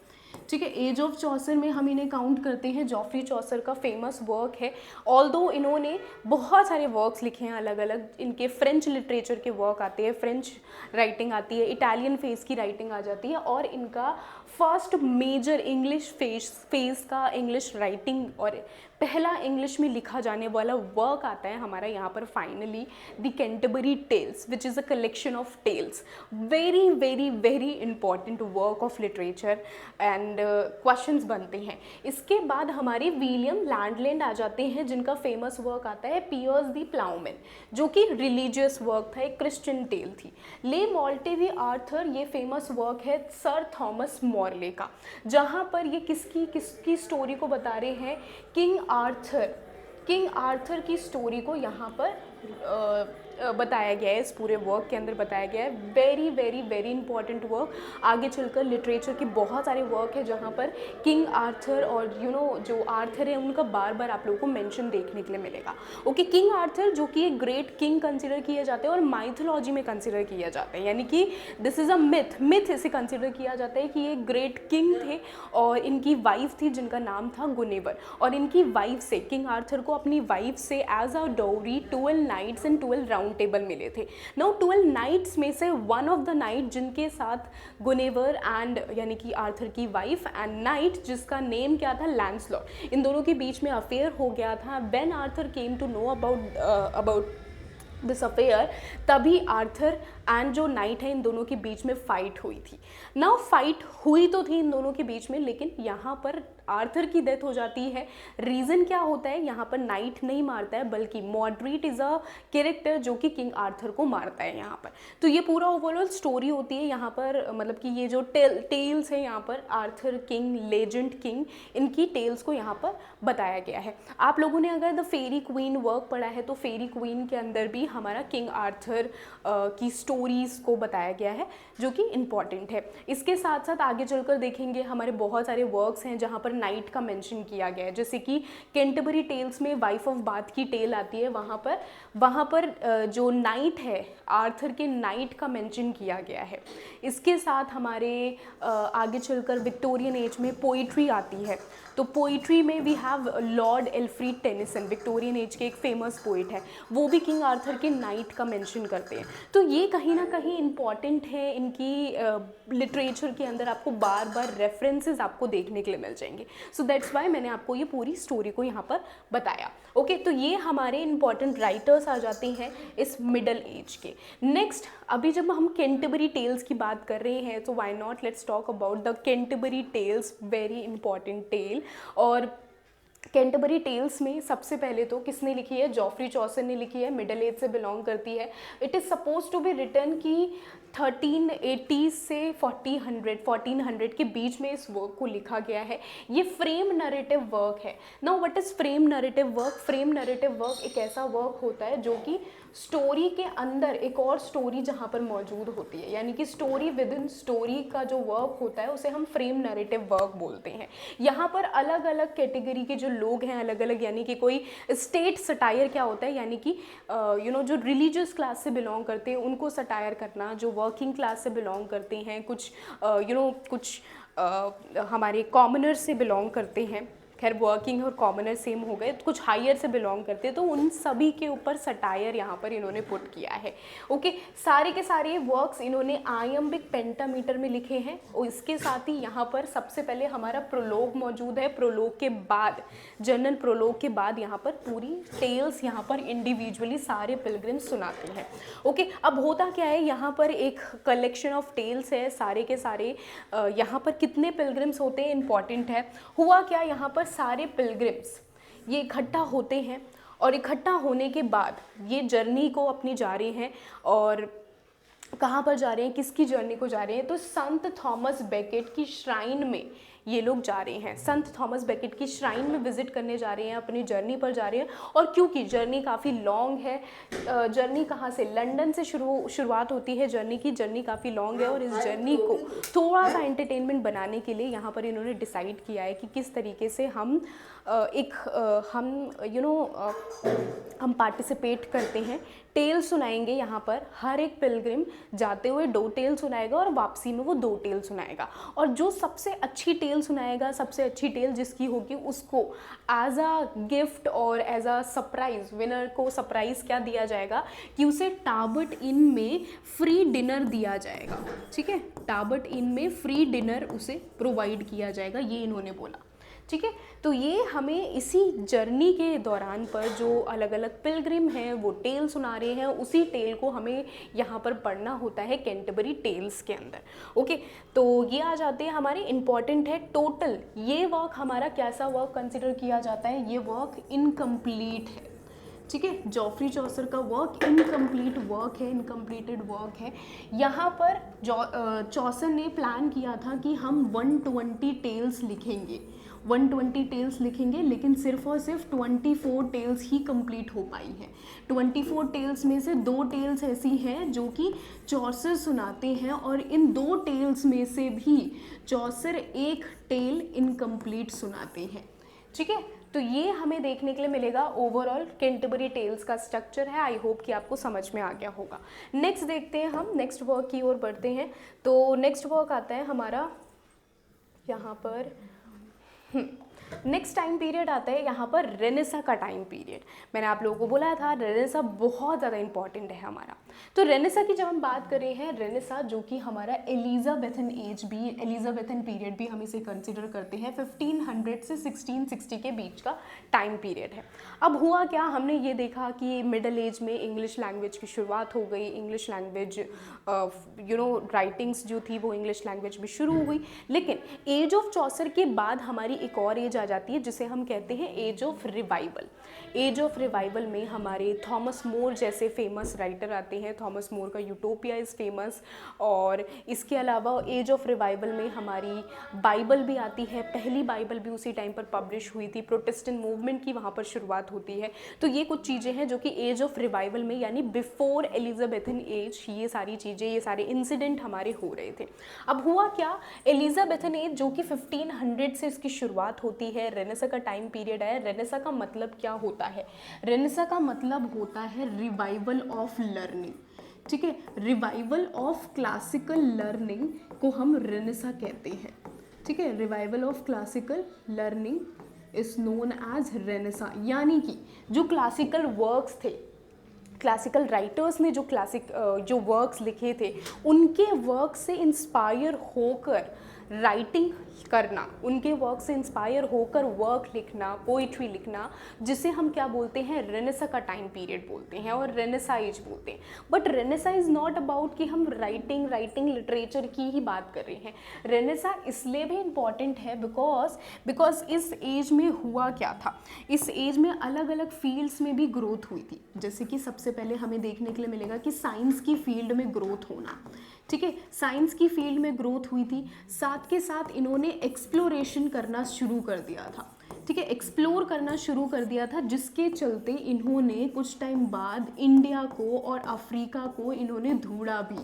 ठीक है। एज ऑफ चौसर में हम इन्हें काउंट करते हैं। जॉफ्री चौसर का फेमस वर्क है, ऑल्दो इन्होंने बहुत सारे वर्क्स लिखे हैं अलग अलग। इनके फ्रेंच लिटरेचर के वर्क आते हैं, फ्रेंच राइटिंग आती है, इटालियन फेज की राइटिंग आ जाती है, और इनका फर्स्ट मेजर इंग्लिश फेज का इंग्लिश राइटिंग और पहला इंग्लिश में लिखा जाने वाला वर्क आता है हमारा यहाँ पर finally, the Canterbury Tales, which is a collection of tales. Very very very important work of literature and questions बनते हैं। इसके बाद हमारे विलियम लैंडलैंड आ जाते हैं, जिनका फेमस वर्क आता है पियर्स द प्लाउमैन, जो कि रिलीजियस वर्क था, एक क्रिश्चियन टेल थी। ले मॉल्टे द आर्थर, ये फेमस वर्क है सर थॉमस मॉरले का, जहाँ पर ये किसकी स्टोरी को बता रहे हैं, किंग आर्थर की स्टोरी को यहाँ पर बताया गया है, इस पूरे वर्क के अंदर बताया गया है। Very very very important work. आगे चलकर लिटरेचर के बहुत सारे वर्क है जहाँ पर किंग आर्थर और जो आर्थर है उनका बार बार आप लोगों को मेंशन देखने के लिए मिलेगा। ओके, किंग आर्थर जो कि एक ग्रेट किंग कंसिडर किए जाते हैं और माइथोलॉजी में कंसिडर किया जाता है, यानी कि दिस इज़ अ मिथ इसे कंसिडर किया जाता है कि ये ग्रेट किंग थे और इनकी वाइफ थी जिनका नाम था गुनेवर, और इनकी वाइफ से, किंग आर्थर को अपनी वाइफ से as a dowry 12 knights and 12 round table मिले थे। नाउ 12 नाइट्स में से वन ऑफ द नाइट जिनके साथ गुनेवर एंड यानी कि आर्थर की वाइफ एंड नाइट जिसका नेम क्या था, लैंसलॉट, इन दोनों के बीच में अफेयर हो गया था। When Arthur came to know about this affair, तभी आर्थर एंड जो नाइट है इन दोनों के बीच में फाइट हुई थी। नाउ फाइट हुई तो थी इन दोनों के बीच में, लेकिन यहाँ पर आर्थर की डेथ हो जाती है। रीज़न क्या होता है, यहाँ पर नाइट नहीं मारता है बल्कि मॉडरेट इज़ अ कैरेक्टर जो कि किंग आर्थर को मारता है यहाँ पर। तो ये पूरा ओवरऑल स्टोरी होती है यहाँ पर, मतलब कि ये जो टेल्स है यहाँ पर आर्थर किंग, लेजेंड किंग, इनकी टेल्स को यहाँ पर बताया गया है। आप लोगों ने अगर द फेरी क्वीन वर्क पढ़ा है तो फेरी क्वीन के अंदर भी हमारा किंग आर्थर की स्टोरीज़ को बताया गया है, जो कि इम्पॉर्टेंट है। इसके साथ साथ आगे चलकर देखेंगे हमारे बहुत सारे वर्क्स हैं जहाँ पर नाइट का मेंशन किया गया है, जैसे कि कैंटरबरी टेल्स में वाइफ ऑफ बाथ की टेल आती है, वहाँ पर जो नाइट है आर्थर के नाइट का मेंशन किया गया है। इसके साथ हमारे आगे चलकर विक्टोरियन एज में पोइट्री आती है, तो पोइट्री में we have Lord Alfred Tennyson, Victorian age के एक फेमस पोइट है, वो भी किंग आर्थर के नाइट का मेंशन करते हैं। तो ये कहीं ना कहीं इम्पॉर्टेंट है, इनकी लिटरेचर के अंदर आपको बार बार रेफरेंसेस आपको देखने के लिए मिल जाएंगे। सो दैट्स वाई मैंने आपको ये पूरी स्टोरी को यहाँ पर बताया। ओके, तो ये हमारे इंपॉर्टेंट राइटर्स आ जाते हैं इस मिडल एज के। नेक्स्ट, अभी जब हम कैंटरबरी टेल्स की बात कर रहे हैं तो why not let's talk about the Canterbury Tales, very important tale. और कैंटरबरी टेल्स में सबसे पहले तो किसने लिखी है, जॉफ्री चौसर ने लिखी है, मिडल एज से बिलोंग करती है। It is suppose to be written की 1380 से 1400 के बीच में इस वर्क को लिखा गया है। ये फ्रेम नरेटिव वर्क है। Now what is frame narrative work? Frame narrative work एक ऐसा वर्क होता है जो कि स्टोरी के अंदर एक और स्टोरी जहाँ पर मौजूद होती है, यानी कि स्टोरी विद इन स्टोरी का जो वर्क होता है उसे हम फ्रेम नरेटिव वर्क बोलते हैं। यहाँ पर अलग अलग कैटेगरी के जो लोग हैं, अलग अलग, यानी कि कोई स्टेट सटायर क्या होता है, यानी कि जो रिलीजियस क्लास से बिलोंग करते हैं उनको सटायर करना, जो वर्किंग क्लास से बिलोंग करते हैं, कुछ हमारे कॉमनर्स से बिलोंग करते हैं, खैर वर्किंग और कॉमनर सेम हो गए, कुछ हायर से बिलोंग करते हैं, तो उन सभी के ऊपर सटायर यहाँ पर इन्होंने पुट किया है। ओके, सारे के सारे वर्क्स इन्होंने आयम्बिक पेंटामीटर में लिखे हैं। और इसके साथ ही यहाँ पर सबसे पहले हमारा प्रोलोग मौजूद है। प्रोलोग के बाद, जनरल प्रोलोग के बाद यहाँ पर पूरी टेल्स यहाँ पर इंडिविजुअली सारे पिलग्रिम्स सुनाते हैं। ओके, अब होता क्या है, यहाँ पर एक कलेक्शन ऑफ टेल्स है, सारे के सारे यहाँ पर कितने पिलग्रिम्स होते हैं इंपॉर्टेंट है। हुआ क्या, यहाँ पर सारे पिलग्रिम्स ये इकट्ठा होते हैं और इकट्ठा होने के बाद ये जर्नी को अपनी जा रहे हैं, और कहाँ पर जा रहे हैं, किसकी जर्नी को जा रहे हैं, तो संत थॉमस बेकेट की श्राइन में ये लोग जा रहे हैं। संत थॉमस बेकेट की श्राइन में विजिट करने जा रहे हैं, अपनी जर्नी पर जा रहे हैं। और क्योंकि जर्नी काफ़ी लॉन्ग है, जर्नी कहाँ से, लंदन से शुरुआत होती है जर्नी की, जर्नी काफ़ी लॉन्ग है, और इस जर्नी को थोड़ा सा एंटरटेनमेंट बनाने के लिए यहाँ पर इन्होंने डिसाइड किया है कि किस तरीके से हम हम पार्टिसिपेट करते हैं। टेल सुनाएंगे यहाँ पर, हर एक पिलग्रिम जाते हुए 2 टेल सुनाएगा और वापसी में वो 2 टेल सुनाएगा, और जो सबसे अच्छी टेल सुनाएगा, सबसे अच्छी टेल जिसकी होगी, उसको एज अ गिफ्ट और एज अ सरप्राइज, विनर को सरप्राइज क्या दिया जाएगा कि उसे टाबर्ट इन में फ्री डिनर दिया जाएगा। ठीक है, टाबर्ट इन में फ्री डिनर उसे प्रोवाइड किया जाएगा, ये इन्होंने बोला। ठीक है, तो ये हमें इसी जर्नी के दौरान पर जो अलग अलग पिलग्रिम हैं वो टेल सुना रहे हैं, उसी टेल को हमें यहाँ पर पढ़ना होता है कैंटरबरी टेल्स के अंदर। ओके, तो ये आ जाते हैं हमारे इम्पॉर्टेंट है। टोटल ये वर्क हमारा कैसा वर्क कंसिडर किया जाता है, ये वर्क इनकम्प्लीट है। ठीक है, जॉफ्री चौसर का वर्क इनकम्प्लीट वर्क है, इनकम्प्लीटेड वर्क है। यहाँ पर चौसर ने प्लान किया था कि हम 120 टेल्स लिखेंगे, 120 टेल्स लिखेंगे, लेकिन सिर्फ और सिर्फ 24 टेल्स ही कंप्लीट हो पाई हैं। 24 टेल्स में से 2 टेल्स ऐसी हैं जो कि चौसर सुनाते हैं, और इन 2 टेल्स में से भी चौसर 1 टेल इनकम्प्लीट सुनाते हैं। ठीक है, तो ये हमें देखने के लिए मिलेगा। ओवरऑल कैंटरबरी टेल्स का स्ट्रक्चर है। आई होप कि आपको समझ में आ गया होगा। नेक्स्ट देखते हैं, हम नेक्स्ट वर्क की ओर बढ़ते हैं। तो नेक्स्ट वर्क आता है हमारा यहाँ पर, नेक्स्ट टाइम पीरियड आता है यहाँ पर रेनेसा का टाइम पीरियड। मैंने आप लोगों को बोला था रेनेसा बहुत ज़्यादा इंपॉर्टेंट है हमारा। तो रेनेसा की जब हम बात कर रहे हैं, रेनेसा जो कि हमारा एलिजाबेथन एज भी, एलिजाबेथन पीरियड भी हम इसे कंसिडर करते हैं, 1500 से 1660 के बीच का टाइम पीरियड है। अब हुआ क्या, हमने ये देखा कि मिडल एज में इंग्लिश लैंग्वेज की शुरुआत हो गई, इंग्लिश लैंग्वेज राइटिंग्स जो थी वो इंग्लिश लैंग्वेज में शुरू हुई। लेकिन एज ऑफ चौसर के बाद हमारी एक और एज आ जाती है जिसे हम कहते हैं age of revival. Age of revival में हमारे थॉमस मोर जैसे फेमस राइटर आते हैं। थॉमस मोर का यूटोपिया इज़ फेमस, और इसके अलावा एज ऑफ रिवाइवल में हमारी बाइबल भी आती है। पहली बाइबल भी उसी टाइम पर पब्लिश हुई थी, प्रोटेस्टेंट मूवमेंट की वहाँ पर शुरुआत होती है। तो ये कुछ चीज़ें हैं जो कि एज ऑफ रिवाइवल में, यानी बिफोर एलिजाबेथन एज, ये सारी चीज़ें, ये सारे इंसिडेंट हमारे हो रहे थे। अब हुआ क्या, एलिजाबेथन एज जो कि 1500 से इसकी शुरुआत होती है, रेनेसा का टाइम पीरियड है। रेनेसा का मतलब क्या होता है, रेनेसा का मतलब होता है रिवाइवल ऑफ लर्निंग। ठीक है, रिवाइवल ऑफ क्लासिकल लर्निंग को हम रेनेसा कहते हैं। ठीक है, revival of classical learning is known as renaissance, यानी कि जो क्लासिकल वर्क्स थे, क्लासिकल राइटर्स ने जो वर्क्स लिखे थे, उनके वर्क से इंस्पायर होकर राइटिंग करना, उनके वर्क से इंस्पायर होकर वर्क लिखना, पोइट्री लिखना, जिसे हम क्या बोलते हैं, रेनेसा का टाइम पीरियड बोलते हैं और रेनेसा एज बोलते हैं। But Renaissance is not about कि हम राइटिंग लिटरेचर की ही बात कर रहे हैं। रेनेसा इसलिए भी इम्पॉर्टेंट है बिकॉज इस एज में हुआ क्या था, इस एज में अलग अलग फील्ड्स में भी ग्रोथ हुई थी। जैसे कि सबसे पहले हमें देखने के लिए मिलेगा कि साइंस की फील्ड में ग्रोथ होना। ठीक है, साइंस की फील्ड में ग्रोथ हुई थी, साथ के साथ इन्होंने एक्सप्लोरेशन करना शुरू कर दिया था। ठीक है, एक्सप्लोर करना शुरू कर दिया था, जिसके चलते इन्होंने कुछ टाइम बाद इंडिया को और अफ्रीका को इन्होंने ढूंढा भी,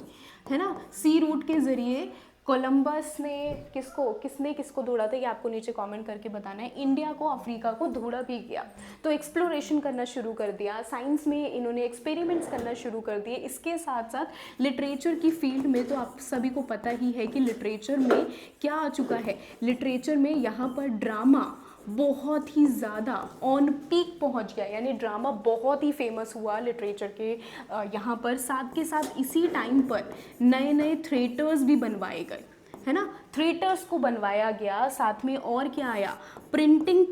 है ना। सी रूट के ज़रिए कोलंबस ने किसने किसको ढूंढा था, ये आपको नीचे कमेंट करके बताना है। इंडिया को, अफ्रीका को ढूंढा भी गया, तो एक्सप्लोरेशन करना शुरू कर दिया। साइंस में इन्होंने एक्सपेरिमेंट्स करना शुरू कर दिए। इसके साथ साथ लिटरेचर की फील्ड में तो आप सभी को पता ही है कि लिटरेचर में क्या आ चुका है। लिटरेचर में यहाँ पर ड्रामा बहुत ही ज़्यादा ऑन पीक पहुंच गया, यानी ड्रामा बहुत ही फेमस हुआ लिटरेचर के यहाँ पर। साथ के साथ इसी टाइम पर नए नए थिएटर्स भी बनवाए गए, है ना, थिएटर्स को बनवाया गया। साथ में और क्या आया, प्रिंटिंग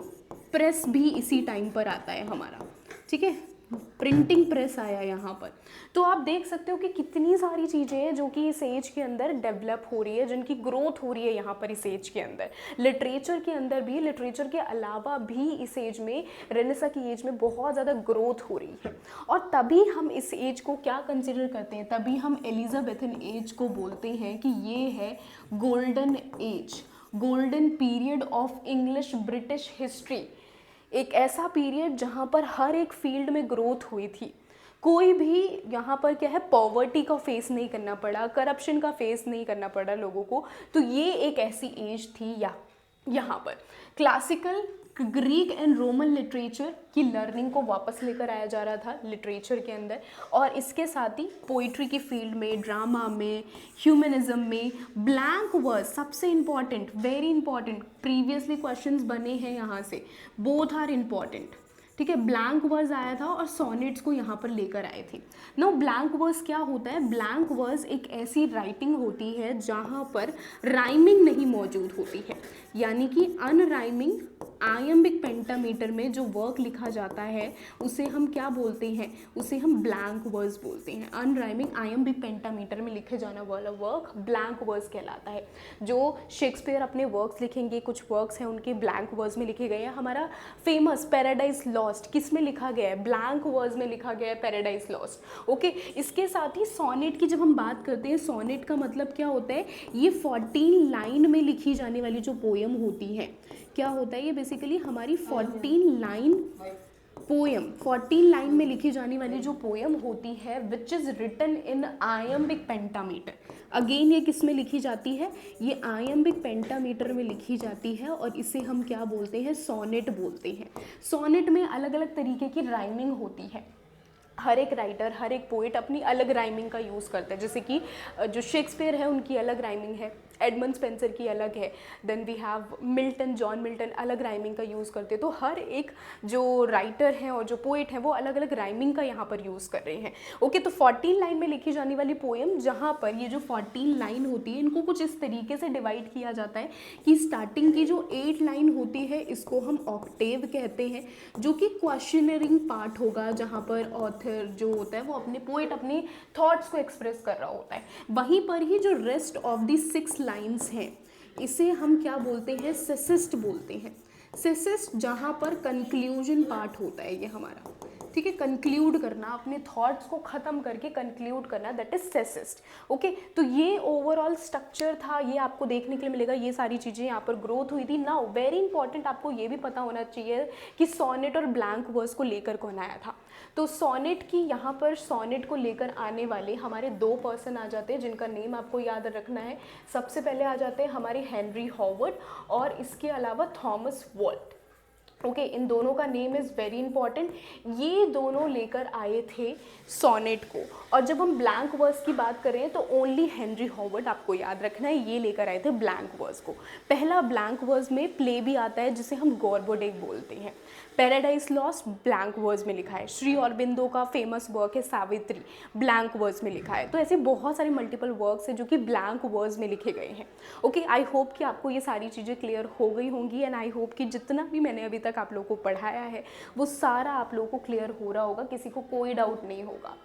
प्रेस भी इसी टाइम पर आता है हमारा। ठीक है, प्रिंटिंग प्रेस आया यहाँ पर। तो आप देख सकते हो कि कितनी सारी चीज़ें हैं जो कि इस एज के अंदर डेवलप हो रही है, जिनकी ग्रोथ हो रही है यहाँ पर इस एज के अंदर। लिटरेचर के अंदर भी, लिटरेचर के अलावा भी इस एज में, रेनेसा की एज में बहुत ज़्यादा ग्रोथ हो रही है। और तभी हम इस एज को क्या कंसिडर करते हैं, तभी हम एलिजाबेथन एज को बोलते हैं कि ये है golden age, golden period of English British history. एक ऐसा पीरियड जहाँ पर हर एक फील्ड में ग्रोथ हुई थी। कोई भी यहाँ पर क्या है, पॉवर्टी का फेस नहीं करना पड़ा, करप्शन का फेस नहीं करना पड़ा लोगों को। तो ये एक ऐसी एज थी यहाँ पर classical Greek and Roman literature की लर्निंग को वापस लेकर आया जा रहा था लिटरेचर के अंदर। और इसके साथ ही पोइट्री की फील्ड में, ड्रामा में, ह्यूमनिज्म में ब्लैंक वर्स सबसे important, very important, previously questions बने हैं यहाँ से, बोथ आर इम्पॉर्टेंट। ठीक है, ब्लैंक वर्स आया था और सोनेट्स को यहाँ पर लेकर आए थे। नो, ब्लैंक वर्स क्या होता है? ब्लैंक वर्स एक ऐसी राइटिंग होती है जहाँ पर राइमिंग नहीं मौजूद होती है, यानी कि अनराइमिंग आयम्बिक पेंटामीटर में जो वर्क लिखा जाता है उसे हम क्या बोलते हैं? उसे हम ब्लैंक वर्स बोलते हैं। अनराइमिंग आयम्बिक पेंटामीटर में लिखे जाने वाला वर्क ब्लैंक वर्स कहलाता है। जो शेक्सपियर अपने वर्क्स लिखेंगे, कुछ वर्क्स हैं उनके ब्लैंक वर्स में लिखे गए हैं। हमारा फेमस पैराडाइज लॉस्ट किस में लिखा गया है? ब्लैंक वर्स में लिखा गया है पैराडाइज लॉस्ट। ओके, इसके साथ ही सोनेट की जब हम बात करते हैं, सोनेट का मतलब क्या होता है? ये 14 लाइन में लिखी जाने वाली जो पोयम होती है, क्या होता है ये? बेसिकली हमारी 14 लाइन पोयम, 14 लाइन में लिखी जाने वाली जो पोयम होती है, which is written in iambic pentameter. Again ये किस में लिखी जाती है? ये आयम्बिक पेंटामीटर में लिखी जाती है और इसे हम क्या बोलते हैं? सोनेट बोलते हैं। सोनेट में अलग अलग तरीके की राइमिंग होती है। हर एक राइटर, हर एक पोइट अपनी अलग राइमिंग का यूज़ करता है। जैसे कि जो शेक्सपियर है उनकी अलग राइमिंग है, एडमंड स्पेंसर की अलग है, then we have Milton, John Milton अलग राइमिंग का यूज़ करते हैं। तो हर एक जो राइटर हैं और जो पोइट हैं वो अलग अलग राइमिंग का यहाँ पर यूज़ कर रहे हैं। ओके, तो 14 लाइन में लिखी जाने वाली पोएम, जहाँ पर ये जो 14 लाइन होती है इनको कुछ इस तरीके से डिवाइड किया जाता है कि स्टार्टिंग की जो 8 लाइन होती है इसको हम ऑक्टेव कहते हैं, जो कि क्वेश्चनरिंग पार्ट होगा, जहाँ पर ऑथर जो होता है वो अपने पोइट अपने थॉट्स को एक्सप्रेस कर रहा होता है। वहीं पर ही जो रेस्ट ऑफ दी 6 लाइन्स हैं इसे हम क्या बोलते हैं? सेसिस्ट बोलते हैं। सेसिस्ट जहाँ पर कंक्लूजन पार्ट होता है ये हमारा, ठीक है, कंक्लूड करना, अपने थॉट्स को ख़त्म करके कंक्लूड करना, दैट इज सेसिस्ट। ओके, तो ये ओवरऑल स्ट्रक्चर था, ये आपको देखने के लिए मिलेगा। ये सारी चीज़ें यहाँ पर ग्रोथ हुई थी। नाउ वेरी इंपॉर्टेंट, आपको ये भी पता होना चाहिए कि सोनेट और ब्लैंक वर्स को लेकर कौन आया था। तो सोनेट की यहाँ पर, सोनेट को लेकर आने वाले हमारे 2 पर्सन आ जाते हैं जिनका नेम आपको याद रखना है। सबसे पहले आ जाते हैं हमारे हेनरी हॉवर्ड और इसके अलावा थॉमस वॉल्ट। ओके, इन दोनों का नेम इज़ वेरी इंपॉर्टेंट। ये दोनों लेकर आए थे सोनेट को। और जब हम ब्लैंक वर्स की बात करें तो ओनली हेनरी हॉवर्ड, आपको याद रखना है, ये लेकर आए थे ब्लैंक वर्स को। पहला ब्लैंक वर्स में प्ले भी आता है जिसे हम गॉर्बोडेक बोलते हैं। पैराडाइज लॉस्ट ब्लैंक वर्स में लिखा है। श्री अरबिंदो का फेमस वर्क है सावित्री, ब्लैंक वर्स में लिखा है। तो ऐसे बहुत सारे मल्टीपल वर्क्स हैं जो कि ब्लैंक वर्स में लिखे गए हैं। ओके, आई होप कि आपको ये सारी चीज़ें क्लियर हो गई होंगी एंड आई होप कि जितना भी मैंने अभी तक आप लोगों को पढ़ाया है वो सारा आप लोगों को क्लियर हो रहा होगा, किसी को कोई डाउट नहीं होगा।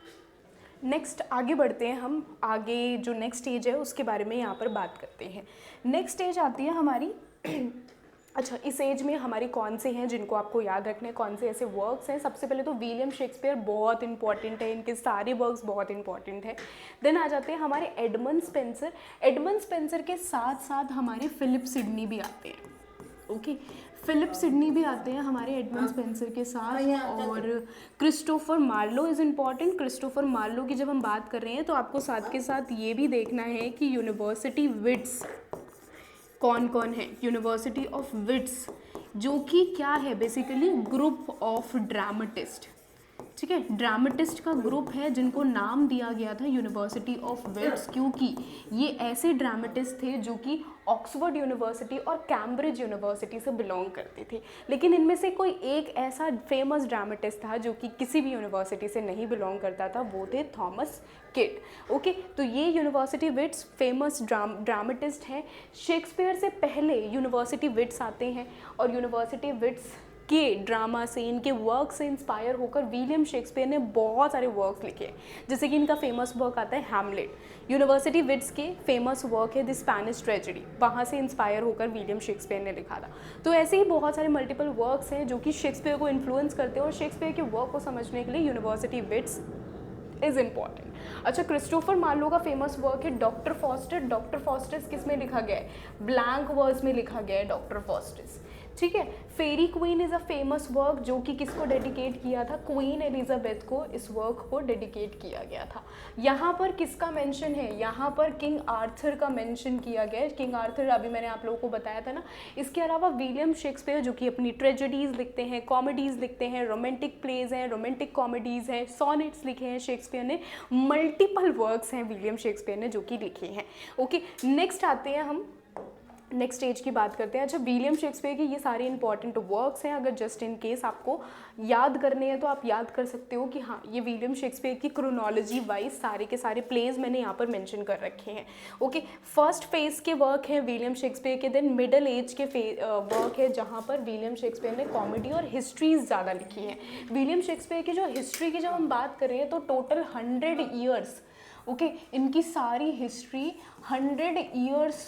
नेक्स्ट आगे बढ़ते हैं हम, आगे जो नेक्स्ट स्टेज है उसके बारे में यहाँ पर बात करते हैं। नेक्स्ट स्टेज आती है हमारी अच्छा, इस एज में हमारे कौन से हैं जिनको आपको याद रखने, कौन से ऐसे वर्क्स हैं? सबसे पहले तो विलियम शेक्सपियर बहुत इंपॉर्टेंट है, इनके सारे वर्क्स बहुत इंपॉर्टेंट है। देन आ जाते हैं हमारे एडमंड स्पेंसर। एडमंड स्पेंसर के साथ साथ हमारे फिलिप सिडनी भी आते हैं। ओके, फिलिप सिडनी भी आते हैं हमारे एडमंड स्पेंसर के साथ। और Christopher Marlowe is important. Christopher Marlowe की जब हम बात कर रहे हैं तो आपको साथ के साथ ये भी देखना है कि यूनिवर्सिटी विट्स कौन कौन है। यूनिवर्सिटी ऑफ विट्स जो कि क्या है? बेसिकली ग्रुप ऑफ ड्रामेटिस्ट, ठीक है, ड्रामेटिस्ट का ग्रुप है जिनको नाम दिया गया था यूनिवर्सिटी ऑफ विट्स, क्योंकि ये ऐसे ड्रामेटिस्ट थे जो कि ऑक्सफोर्ड यूनिवर्सिटी और कैम्ब्रिज यूनिवर्सिटी से बिलोंग करते थे। लेकिन इनमें से कोई एक ऐसा फेमस ड्रामेटिस्ट था जो कि किसी भी यूनिवर्सिटी से नहीं बिलोंग करता था, वो थे थॉमस किड। ओके, तो ये यूनिवर्सिटी विट्स फेमस ड्रामेटिस्ट हैं। शेक्सपियर से पहले यूनिवर्सिटी विट्स आते हैं और यूनिवर्सिटी विट्स के ड्रामा से, इनके वर्क से इंस्पायर होकर विलियम शेक्सपियर ने बहुत सारे वर्क्स लिखे हैं। जैसे कि इनका फेमस वर्क आता है हैमलेट, यूनिवर्सिटी विट्स के फेमस वर्क है द स्पेनिश ट्रेजेडी, वहाँ से इंस्पायर होकर विलियम शेक्सपियर ने लिखा था। तो ऐसे ही बहुत सारे मल्टीपल वर्क्स हैं जो कि शेक्सपियर को इन्फ्लुएंस करते हैं, और शेक्सपियर के वर्क को समझने के लिए यूनिवर्सिटी विट्स इज़ इम्पॉर्टेंट। अच्छा, क्रिस्टोफर मार्लो का फेमस वर्क है डॉक्टर फॉस्टर। डॉक्टर फॉस्टर्स किस में लिखा गया है? ब्लैंक वर्स में लिखा गया है डॉक्टर फॉस्टर्स, ठीक है। Faerie Queene is a famous work जो कि किसको डेडिकेट किया था? क्वीन एलिजाबेथ को इस वर्क को डेडिकेट किया गया था। यहाँ पर किसका मेंशन है? यहाँ पर किंग आर्थर का मेंशन किया गया है। किंग आर्थर अभी मैंने आप लोगों को बताया था ना। इसके अलावा विलियम शेक्सपियर जो कि अपनी ट्रेजेडीज़ लिखते हैं, कॉमेडीज़ लिखते हैं, रोमांटिक प्लेज हैं, रोमांटिक कॉमेडीज़ हैं, सॉनेट्स लिखे हैं शेक्सपियर ने, मल्टीपल वर्क्स हैं विलियम शेक्सपियर ने जो कि लिखे हैं। ओके, नेक्स्ट आते हैं हम नेक्स्ट स्टेज की बात करते हैं। अच्छा, विलियम शेक्सपियर के ये सारे इंपॉर्टेंट वर्क्स हैं, अगर जस्ट इन केस आपको याद करने हैं तो आप याद कर सकते हो कि हाँ, ये विलियम शेक्सपियर की क्रोनोलॉजी वाइज सारे के सारे प्लेज मैंने यहाँ पर मेंशन कर रखे हैं। ओके, फर्स्ट फेज के वर्क हैं विलियम शेक्सपियर के, देन मिडल एज के वर्क है जहाँ पर विलियम शेक्सपियर ने कॉमेडी और हिस्ट्रीज ज़्यादा लिखी हैं। विलियम शेक्सपियर की जो हिस्ट्री की जब हम बात करें तो टोटल 100 ईयर्स, ओके, इनकी सारी हिस्ट्री 100 ईयर्स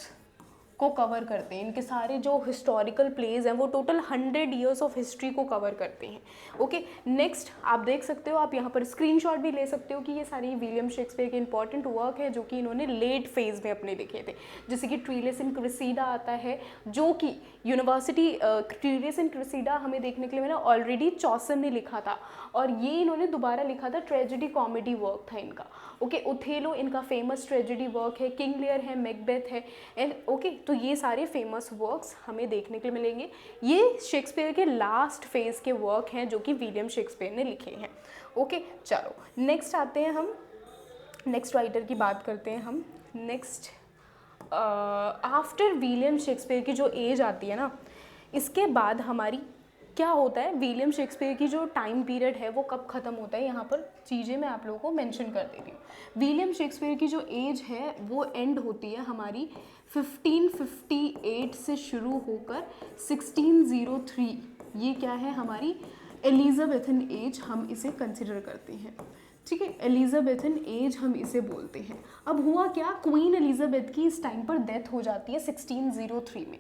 को कवर करते हैं। इनके सारे जो हिस्टोरिकल प्लेज हैं वो टोटल 100 ईयर्स ऑफ हिस्ट्री को कवर करते हैं। ओके, नेक्स्ट आप देख सकते हो, आप यहाँ पर स्क्रीनशॉट भी ले सकते हो कि ये सारी विलियम शेक्सपियर के इंपॉर्टेंट वर्क है जो कि इन्होंने लेट फेज में अपने लिखे थे। जैसे कि ट्रीलेस इन क्रिसीडा आता है जो कि यूनिवर्सिटी ट्रीलेस इन क्रिसीडा हमें देखने के लिए मैंने ऑलरेडी चौसर ने लिखा था, और ये इन्होंने दोबारा लिखा था, ट्रेजेडी कॉमेडी वर्क था इनका। ओके, ओथेलो इनका फेमस ट्रेजेडी वर्क है, किंग लियर है, मैकबेथ है, एंड ओके, तो ये सारे फेमस वर्क्स हमें देखने के लिए मिलेंगे। ये शेक्सपियर के लास्ट फेज के वर्क हैं जो कि विलियम शेक्सपियर ने लिखे हैं। ओके, चलो नेक्स्ट आते हैं, हम नेक्स्ट राइटर की बात करते हैं। हम नेक्स्ट आफ्टर विलियम शेक्सपियर की जो एज आती है ना, इसके बाद हमारी क्या होता है, विलियम शेक्सपियर की जो टाइम पीरियड है वो कब ख़त्म होता है, यहाँ पर चीज़ें मैं आप लोगों को मेंशन कर देती हूँ। विलियम शेक्सपियर की जो एज है वो एंड होती है हमारी 1558 से शुरू होकर 1603। ये क्या है, हमारी एलिजाबेथन एज हम इसे कंसिडर करते हैं, ठीक है। एलिजाबेथन एज हम इसे बोलते हैं। अब हुआ क्या, क्वीन एलिजाबेथ की इस टाइम पर डेथ हो जाती है 1603 में।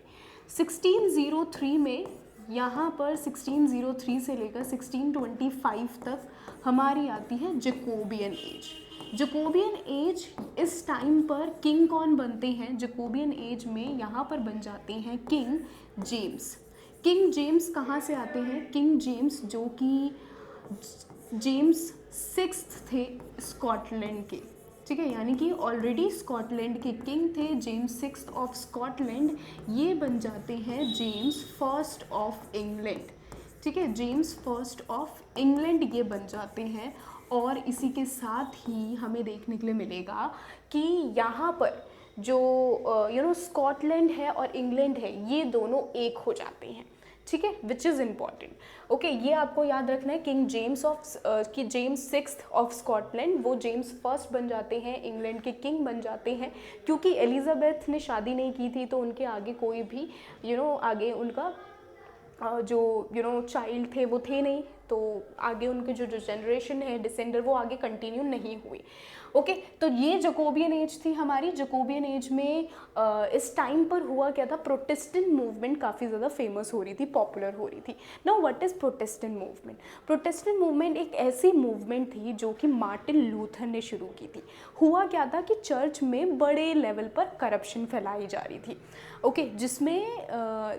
1603 में यहाँ पर 1603 से लेकर 1625 तक हमारी आती है जैकोबियन एज। जैकोबियन एज, इस टाइम पर किंग कौन बनते हैं जैकोबियन एज में? यहाँ पर बन जाते हैं किंग जेम्स। किंग जेम्स कहाँ से आते हैं? किंग जेम्स जो कि जेम्स 6 थे स्कॉटलैंड के, ठीक है, यानी कि ऑलरेडी स्कॉटलैंड के किंग थे जेम्स 6 ऑफ स्कॉटलैंड, ये बन जाते हैं जेम्स फर्स्ट ऑफ इंग्लैंड, ठीक है। जेम्स फर्स्ट ऑफ इंग्लैंड ये बन जाते हैं, और इसी के साथ ही हमें देखने के लिए मिलेगा कि यहाँ पर जो स्कॉटलैंड है और इंग्लैंड है ये दोनों एक हो जाते हैं, ठीक है, विच इज़ इम्पॉर्टेंट। ओके, ये आपको याद रखना है, किंग जेम्स कि जेम्स 6 ऑफ स्कॉटलैंड वो जेम्स फर्स्ट बन जाते हैं, इंग्लैंड के किंग बन जाते हैं, क्योंकि एलिजाबेथ ने शादी नहीं की थी तो उनके आगे कोई भी आगे उनका जो चाइल्ड थे वो थे नहीं, तो आगे उनके जो जनरेशन है डिसेंडर वो आगे कंटिन्यू नहीं हुई। ओके, तो ये जैकोबियन एज थी हमारी। जैकोबियन एज में इस टाइम पर हुआ क्या था, प्रोटेस्टेंट मूवमेंट काफ़ी ज़्यादा फेमस हो रही थी, पॉपुलर हो रही थी। Now what is Protestant movement? Protestant movement एक ऐसी मूवमेंट थी जो कि मार्टिन लूथर ने शुरू की थी। हुआ क्या था कि चर्च में बड़े लेवल पर करप्शन फैलाई जा रही थी, ओके, जिसमें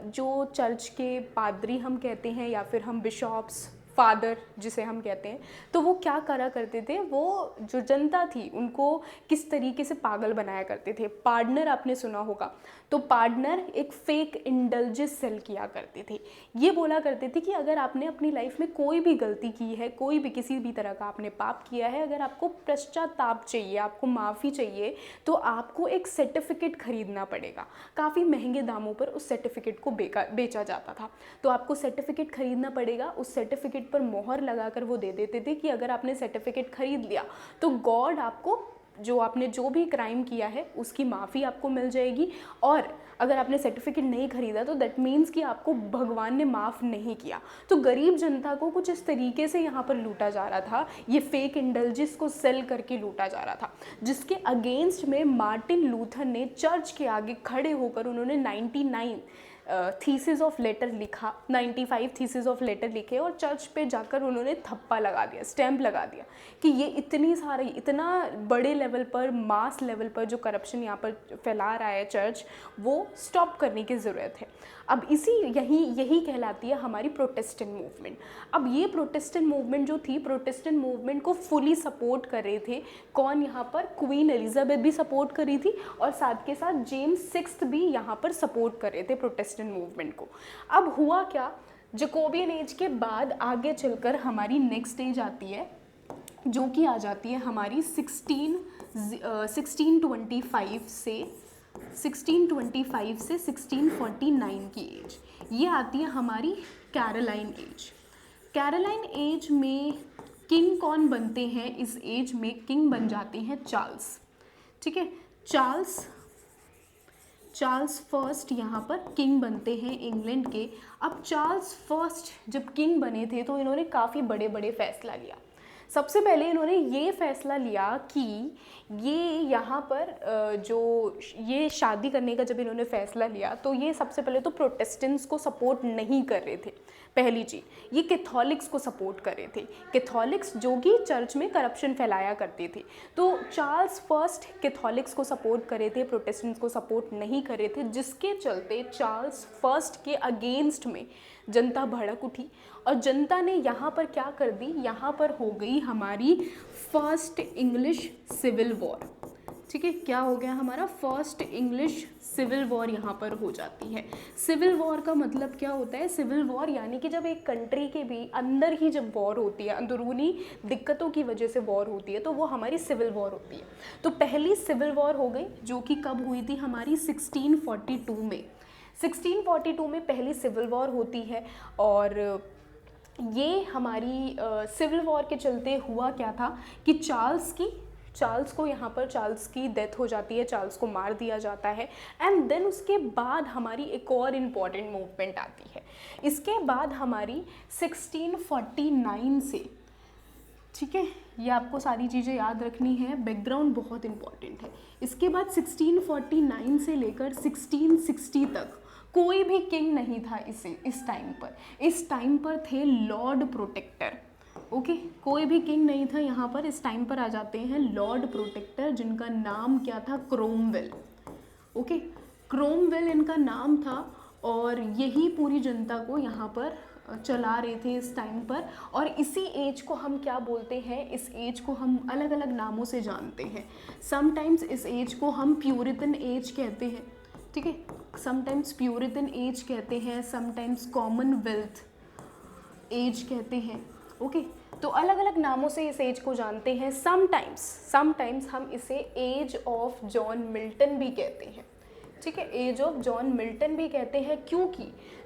जो चर्च के पादरी हम कहते हैं या फिर हम बिशॉप्स, फादर जिसे हम कहते हैं, तो वो क्या करा करते थे, वो जो जनता थी उनको किस तरीके से पागल बनाया करते थे। पार्डनर आपने सुना होगा, तो पार्डनर एक फेक इंडल्जेंस सेल किया करते थे। ये बोला करते थे कि अगर आपने अपनी लाइफ में कोई भी गलती की है, कोई भी किसी भी तरह का आपने पाप किया है, अगर आपको पश्चाताप चाहिए, आपको माफ़ी चाहिए, तो आपको एक सर्टिफिकेट खरीदना पड़ेगा। काफ़ी महंगे दामों पर उस सर्टिफिकेट को बेचा जाता था। तो आपको सर्टिफिकेट खरीदना पड़ेगा, उस सर्टिफिकेट पर मोहर लगाकर वो दे देते थे कि अगर आपने सर्टिफिकेट खरीद लिया तो गॉड आपको जो आपने जो भी क्राइम किया है उसकी माफ़ी आपको मिल जाएगी, और अगर आपने सर्टिफिकेट नहीं खरीदा तो दैट मीन्स कि आपको भगवान ने माफ़ नहीं किया। तो गरीब जनता को कुछ इस तरीके से यहाँ पर लूटा जा रहा था, ये फेक इंडल्जिस को सेल करके लूटा जा रहा था, जिसके अगेंस्ट में मार्टिन लूथर ने चर्च के आगे खड़े होकर उन्होंने 99 थीसिस ऑफ लेटर लिखा, 95 थीसिस ऑफ लेटर लिखे, और चर्च पे जाकर उन्होंने थप्पा लगा दिया, स्टैंप लगा दिया कि ये इतना बड़े लेवल पर, मास लेवल पर जो करप्शन यहाँ पर फैला रहा है चर्च, वो स्टॉप करने की ज़रूरत है। अब यही कहलाती है हमारी प्रोटेस्टेंट मूवमेंट। अब ये प्रोटेस्टेंट मूवमेंट जो थी, प्रोटेस्टेंट मूवमेंट को फुली सपोर्ट कर रहे थे कौन यहाँ पर, क्वीन एलिजाबेथ भी सपोर्ट कर रही थी, और साथ के साथ जेम्स सिक्स्थ भी यहाँ पर सपोर्ट कर रहे थे प्रोटेस्टेंट मूवमेंट को। अब हुआ क्या, जैकोबियन एज के बाद आगे चलकर हमारी नेक्स्ट एज आती है, जो कि आ जाती है हमारी 1625 से 1649 की एज। ये आती है हमारी कैरोलाइन एज। कैरोलाइन एज में किंग कौन बनते हैं, इस एज में किंग बन जाते हैं चार्ल्स। ठीक है, चार्ल्स फर्स्ट यहाँ पर किंग बनते हैं इंग्लैंड के। अब चार्ल्स फर्स्ट जब किंग बने थे तो इन्होंने काफ़ी बड़े बड़े फैसला लिया। सबसे पहले इन्होंने ये फैसला लिया कि ये यहाँ पर जो ये शादी करने का जब इन्होंने फैसला लिया तो ये सबसे पहले तो प्रोटेस्टेंट्स को सपोर्ट नहीं कर रहे थे। पहली चीज़, ये कैथोलिक्स को सपोर्ट कर रहे थे, कैथोलिक्स जो कि चर्च में करप्शन फैलाया करते थे। तो चार्ल्स फर्स्ट कैथोलिक्स को सपोर्ट कर रहे थे, प्रोटेस्टेंट्स को सपोर्ट नहीं कर रहे थे, जिसके चलते चार्ल्स फर्स्ट के अगेंस्ट में जनता भड़क उठी, और जनता ने यहाँ पर क्या कर दी, यहाँ पर हो गई हमारी फर्स्ट इंग्लिश सिविल वॉर। ठीक है, क्या हो गया हमारा, फर्स्ट इंग्लिश सिविल वॉर यहाँ पर हो जाती है। सिविल वॉर का मतलब क्या होता है, सिविल वॉर यानी कि जब एक कंट्री के भी अंदर ही जब वॉर होती है, अंदरूनी दिक्कतों की वजह से वॉर होती है, तो वो हमारी सिविल वॉर होती है। तो पहली सिविल वॉर हो गई, जो कि कब हुई थी, हमारी 1642 में। 1642 में पहली सिविल वॉर होती है, और ये हमारी सिविल वॉर के चलते हुआ क्या था कि चार्ल्स को यहाँ पर चार्ल्स की डेथ हो जाती है, चार्ल्स को मार दिया जाता है। एंड देन उसके बाद हमारी एक और इम्पॉर्टेंट मूवमेंट आती है। इसके बाद हमारी 1649 से, ठीक है, ये आपको सारी चीज़ें याद रखनी है, बैकग्राउंड बहुत इंपॉर्टेंट है। इसके बाद 1649 से लेकर 1660 तक कोई भी किंग नहीं था इस टाइम पर थे लॉर्ड प्रोटेक्टर। ओके, कोई भी किंग नहीं था यहाँ पर। इस टाइम पर आ जाते हैं लॉर्ड प्रोटेक्टर, जिनका नाम क्या था, क्रोमवेल। ओके, क्रोमवेल इनका नाम था, और यही पूरी जनता को यहाँ पर चला रहे थे इस टाइम पर। और इसी एज को हम क्या बोलते हैं, इस एज को हम अलग अलग नामों से जानते हैं। समटाइम्स इस एज को हम प्यूरिटन एज कहते हैं, ठीक है, समटाइम्स प्यूरिटन एज कहते हैं, समटाइम्स कॉमनवेल्थ एज कहते हैं। ओके, तो अलग अलग नामों से इस एज को जानते हैं। समटाइम्स हम इसे एज ऑफ जॉन मिल्टन भी कहते हैं। ठीक है, एज ऑफ जॉन मिल्टन भी कहते हैं, क्योंकि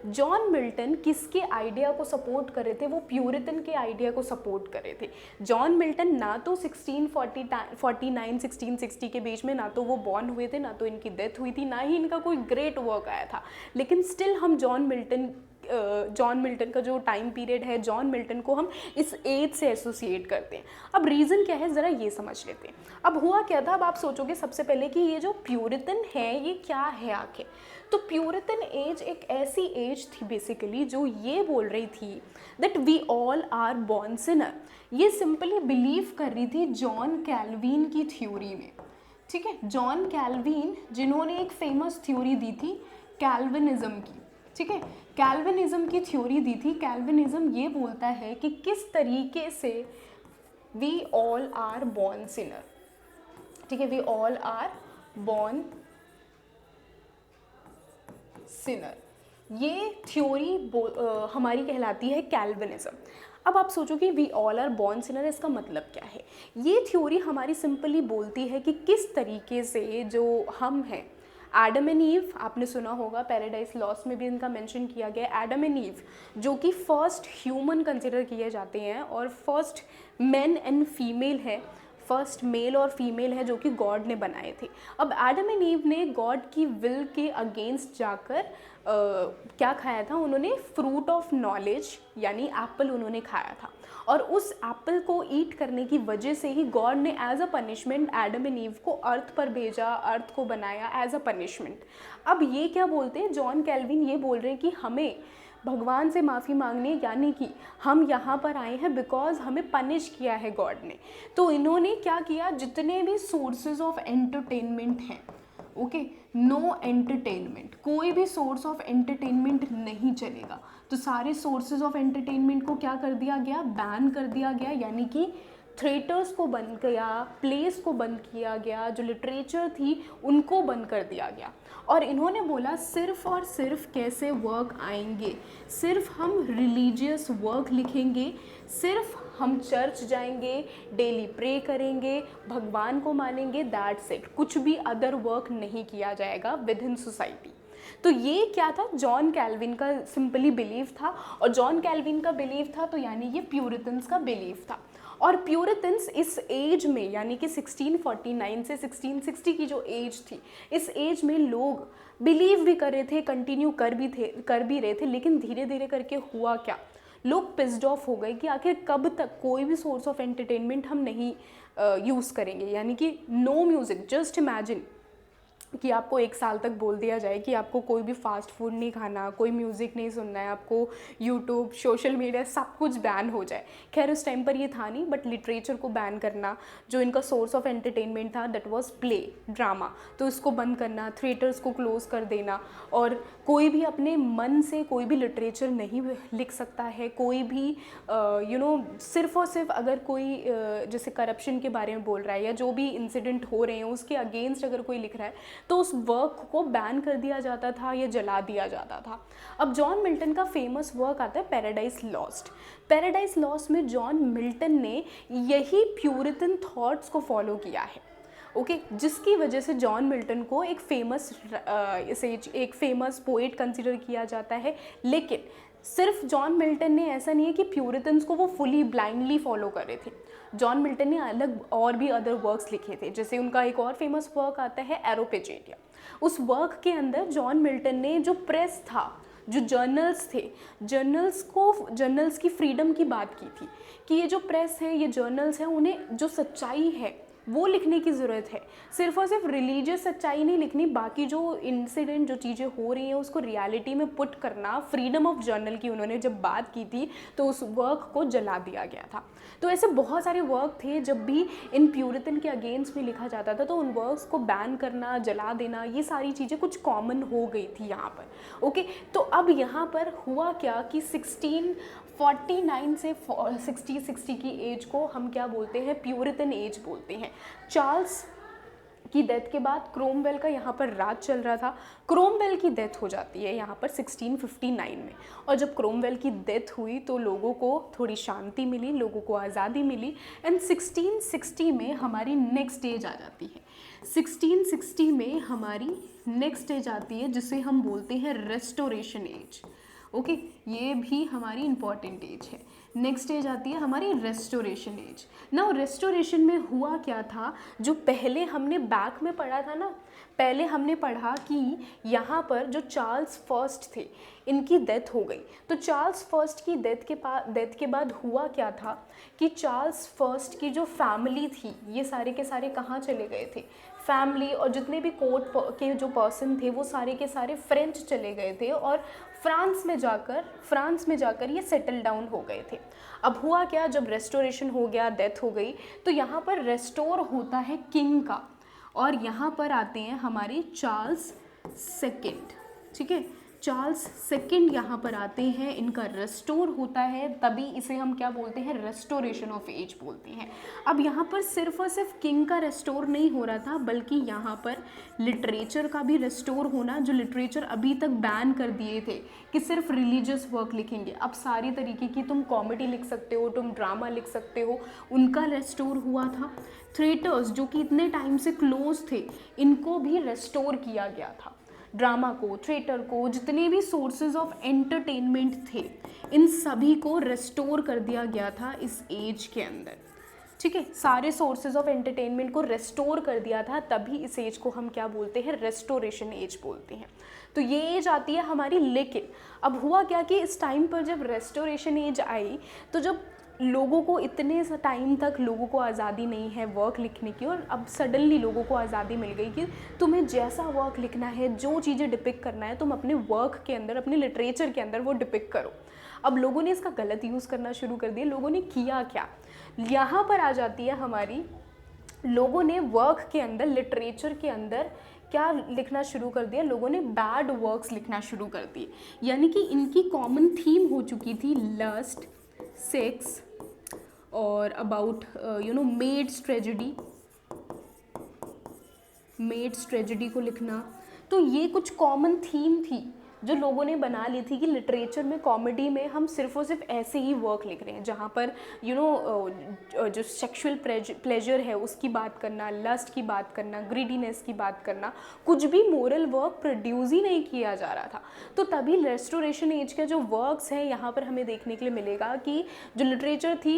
जॉन मिल्टन किसके आइडिया को सपोर्ट कर रहे थे, वो प्यूरिटन के आइडिया को सपोर्ट कर रहे थे। जॉन मिल्टन ना तो 1649 1660 के बीच में ना तो वो बॉर्न हुए थे, ना तो इनकी डेथ हुई थी, ना ही इनका कोई ग्रेट वर्क आया था, लेकिन स्टिल हम जॉन मिल्टन का जो टाइम पीरियड है, जॉन मिल्टन को हम इस एज से एसोसिएट करते हैं। अब रीज़न क्या है, ज़रा ये समझ लेते हैं। अब हुआ क्या था, अब आप सोचोगे सबसे पहले कि ये जो प्यूरिटन है ये क्या है आखिर। तो प्यूरिटन एज एक ऐसी एज थी बेसिकली जो ये बोल रही थी that we all are born sinner. ये सिंपली बिलीव कर रही थी जॉन कैल्विन की थ्योरी में। ठीक है, जॉन कैल्विन जिन्होंने एक फेमस थ्योरी दी थी कैल्विनिज्म की। ठीक है, कैल्विनिज्म की थ्योरी दी थी। कैल्विनिज्म ये बोलता है कि किस तरीके से we all are born sinner. ठीक है, we all are born sinner, ये थ्योरी हमारी कहलाती है कैल्विनिज्म। अब आप सोचो कि we all are born sinner, इसका मतलब क्या है। ये थ्योरी हमारी सिंपली बोलती है कि किस तरीके से जो हम हैं, एडम एंड ईव, आपने सुना होगा पैराडाइज लॉस्ट में भी इनका मेंशन किया गया, एडम एंड ईव जो कि फर्स्ट ह्यूमन कंसिडर किए जाते हैं और फर्स्ट मैन एंड फीमेल है, फर्स्ट मेल और फीमेल है जो कि गॉड ने बनाए थे। अब एडम एंड ईव ने गॉड की विल के अगेंस्ट जाकर क्या खाया था, उन्होंने फ्रूट ऑफ नॉलेज यानी एप्पल उन्होंने खाया था, और उस एप्पल को ईट करने की वजह से ही गॉड ने as a punishment Adam and Eve को अर्थ पर भेजा, अर्थ को बनाया एज अ पनिशमेंट। अब ये क्या बोलते हैं, जॉन कैल्विन ये बोल रहे हैं कि हमें भगवान से माफ़ी मांगने, यानी कि हम यहाँ पर आए हैं बिकॉज हमें पनिश किया है गॉड ने। तो इन्होंने क्या किया, जितने भी सोर्सेज ऑफ एंटरटेनमेंट हैं, ओके, नो एंटरटेनमेंट, कोई भी सोर्स ऑफ एंटरटेनमेंट नहीं चलेगा। तो सारे सोर्सेज ऑफ एंटरटेनमेंट को क्या कर दिया गया, बैन कर दिया गया, यानी कि थिएटर्स को बंद किया, प्लेस को बंद किया गया, जो लिटरेचर थी उनको बंद कर दिया गया। और इन्होंने बोला सिर्फ और सिर्फ कैसे वर्क आएंगे, सिर्फ हम रिलीजियस वर्क लिखेंगे, सिर्फ हम चर्च जाएंगे, डेली प्रे करेंगे, भगवान को मानेंगे, दैट्स इट, कुछ भी अदर वर्क नहीं किया जाएगा विद इन सोसाइटी। तो ये क्या था, जॉन कैल्विन का सिंपली बिलीव था, और जॉन कैल्विन का बिलीव था तो यानी ये प्यूरिटन्स का बिलीव था। और प्यूरिटन्स इस एज में, यानी कि 1649 से 1660 की जो एज थी, इस एज में लोग बिलीव भी कर रहे थे, कंटिन्यू कर भी रहे थे, लेकिन धीरे धीरे करके हुआ क्या, लोग पिस्ड ऑफ हो गए कि आखिर कब तक कोई भी सोर्स ऑफ एंटरटेनमेंट हम नहीं यूज़ करेंगे, यानी कि नो म्यूज़िक। जस्ट इमेजिन कि आपको 1 साल तक बोल दिया जाए कि आपको कोई भी फास्ट फूड नहीं खाना, कोई म्यूज़िक नहीं सुनना है, आपको यूट्यूब, सोशल मीडिया सब कुछ बैन हो जाए। खैर उस टाइम पर ये था नहीं, बट लिटरेचर को बैन करना, जो इनका सोर्स ऑफ एंटरटेनमेंट था दैट वाज प्ले, ड्रामा, तो इसको बंद करना, थिएटर्स को क्लोज़ कर देना, और कोई भी अपने मन से कोई भी लिटरेचर नहीं लिख सकता है, कोई भी सिर्फ और सिर्फ अगर कोई जैसे करप्शन के बारे में बोल रहा है या जो भी इंसिडेंट हो रहे हैं उसके अगेंस्ट अगर कोई लिख रहा है तो उस वर्क को बैन कर दिया जाता था या जला दिया जाता था। अब जॉन मिल्टन का फेमस वर्क आता है पैराडाइज लॉस्ट। पैराडाइज लॉस्ट में जॉन मिल्टन ने यही प्यूरिटन थॉट्स को फॉलो किया है, ओके, जिसकी वजह से जॉन मिल्टन को एक फेमस पोएट कंसिडर किया जाता है। लेकिन सिर्फ जॉन मिल्टन ने, ऐसा नहीं है कि प्यूरिटन्स को वो फुली ब्लाइंडली फॉलो कर रहे थे। जॉन मिल्टन ने अलग और भी अदर वर्क्स लिखे थे, जैसे उनका एक और फेमस वर्क आता है एरोपेजेटिया। उस वर्क के अंदर जॉन मिल्टन ने जो प्रेस था, जो जर्नल्स थे, जर्नल्स की फ्रीडम की बात की थी कि ये जो प्रेस है, ये जर्नल्स हैं, उन्हें जो सच्चाई है वो लिखने की ज़रूरत है। सिर्फ और सिर्फ रिलीजियस सच्चाई नहीं लिखनी, बाकी जो इंसिडेंट, जो चीज़ें हो रही हैं उसको रियलिटी में पुट करना। फ्रीडम ऑफ जर्नल की उन्होंने जब बात की थी तो उस वर्क को जला दिया गया था। तो ऐसे बहुत सारे वर्क थे, जब भी इन प्यूरिटन के अगेंस्ट में लिखा जाता था तो उन वर्क्स को बैन करना, जला देना, ये सारी चीज़ें कुछ कॉमन हो गई थी यहाँ पर, ओके। तो अब यहाँ पर हुआ क्या कि 1649 से 60 की एज को हम क्या बोलते हैं, प्यूरिटन एज बोलते हैं। चार्ल्स की डेथ के बाद क्रोमवेल का यहाँ पर राज चल रहा था। क्रोमवेल की डेथ हो जाती है यहाँ पर 1659 में, और जब क्रोमवेल की डेथ हुई तो लोगों को थोड़ी शांति मिली, लोगों को आज़ादी मिली, एंड 1660 में हमारी नेक्स्ट स्टेज आ जाती है। 1660 में हमारी नेक्स्ट स्टेज आती है जिसे हम बोलते हैं रेस्टोरेशन एज, ओके, ये भी हमारी इंपॉर्टेंट एज है। नेक्स्ट एज आती है हमारी रेस्टोरेशन एज। नाउ रेस्टोरेशन में हुआ क्या था, जो पहले हमने बैक में पढ़ा था ना, पहले हमने पढ़ा कि यहाँ पर जो चार्ल्स फर्स्ट थे, इनकी डेथ हो गई। तो चार्ल्स फर्स्ट की डेथ के बाद हुआ क्या था कि चार्ल्स फर्स्ट की जो फैमिली थी, ये सारे के सारे कहाँ चले गए थे, फैमिली और जितने भी कोर्ट के जो पर्सन थे वो सारे के सारे फ्रेंच चले गए थे, और फ्रांस में जाकर ये सेटल डाउन हो गए थे। अब हुआ क्या, जब रेस्टोरेशन हो गया, डेथ हो गई, तो यहाँ पर रेस्टोर होता है किंग का, और यहाँ पर आते हैं हमारे चार्ल्स सेकंड, ठीक है, चार्ल्स सेकंड यहाँ पर आते हैं, इनका रेस्टोर होता है, तभी इसे हम क्या बोलते हैं, रेस्टोरेशन ऑफ एज बोलते हैं। अब यहाँ पर सिर्फ और सिर्फ किंग का रेस्टोर नहीं हो रहा था, बल्कि यहाँ पर लिटरेचर का भी रेस्टोर होना, जो लिटरेचर अभी तक बैन कर दिए थे कि सिर्फ रिलीजियस वर्क लिखेंगे, अब सारी तरीके की तुम कॉमेडी लिख सकते हो, तुम ड्रामा लिख सकते हो, उनका रेस्टोर हुआ था। थिएटर्स जो कि इतने टाइम से क्लोज थे, इनको भी रेस्टोर किया गया था। ड्रामा को, थिएटर को, जितने भी सोर्सेज ऑफ एंटरटेनमेंट थे, इन सभी को रेस्टोर कर दिया गया था इस एज के अंदर, ठीक है, सारे सोर्सेज ऑफ एंटरटेनमेंट को रेस्टोर कर दिया था, तभी इस एज को हम क्या बोलते हैं, रेस्टोरेशन एज बोलते हैं। तो ये एज आती है हमारी। लेकिन अब हुआ क्या कि इस टाइम पर जब रेस्टोरेशन एज आई, तो जब लोगों को इतने टाइम तक लोगों को आज़ादी नहीं है वर्क लिखने की, और अब सडनली लोगों को आज़ादी मिल गई कि तुम्हें जैसा वर्क लिखना है, जो चीज़ें डिपिक्ट करना है, तुम अपने वर्क के अंदर, अपने लिटरेचर के अंदर वो डिपिक्ट करो। अब लोगों ने इसका गलत यूज़ करना शुरू कर दिया। लोगों ने किया क्या, यहाँ पर आ जाती है हमारी, लोगों ने वर्क के अंदर, लिटरेचर के अंदर क्या लिखना शुरू कर दिया, लोगों ने बैड वर्क्स लिखना शुरू कर दिए। यानी कि इनकी कॉमन थीम हो चुकी थी लस्ट, सेक्स और अबाउट मेड्स ट्रेजेडी को लिखना। तो ये कुछ कॉमन थीम थी जो लोगों ने बना ली थी कि लिटरेचर में, कॉमेडी में हम सिर्फ और सिर्फ ऐसे ही वर्क लिख रहे हैं, जहाँ पर जो सेक्सुअल प्लेजर है उसकी बात करना, लस्ट की बात करना, ग्रीडीनेस की बात करना, कुछ भी मोरल वर्क प्रोड्यूस ही नहीं किया जा रहा था। तो तभी रेस्टोरेशन एज के जो वर्क्स हैं यहाँ पर हमें देखने के लिए मिलेगा कि जो लिटरेचर थी,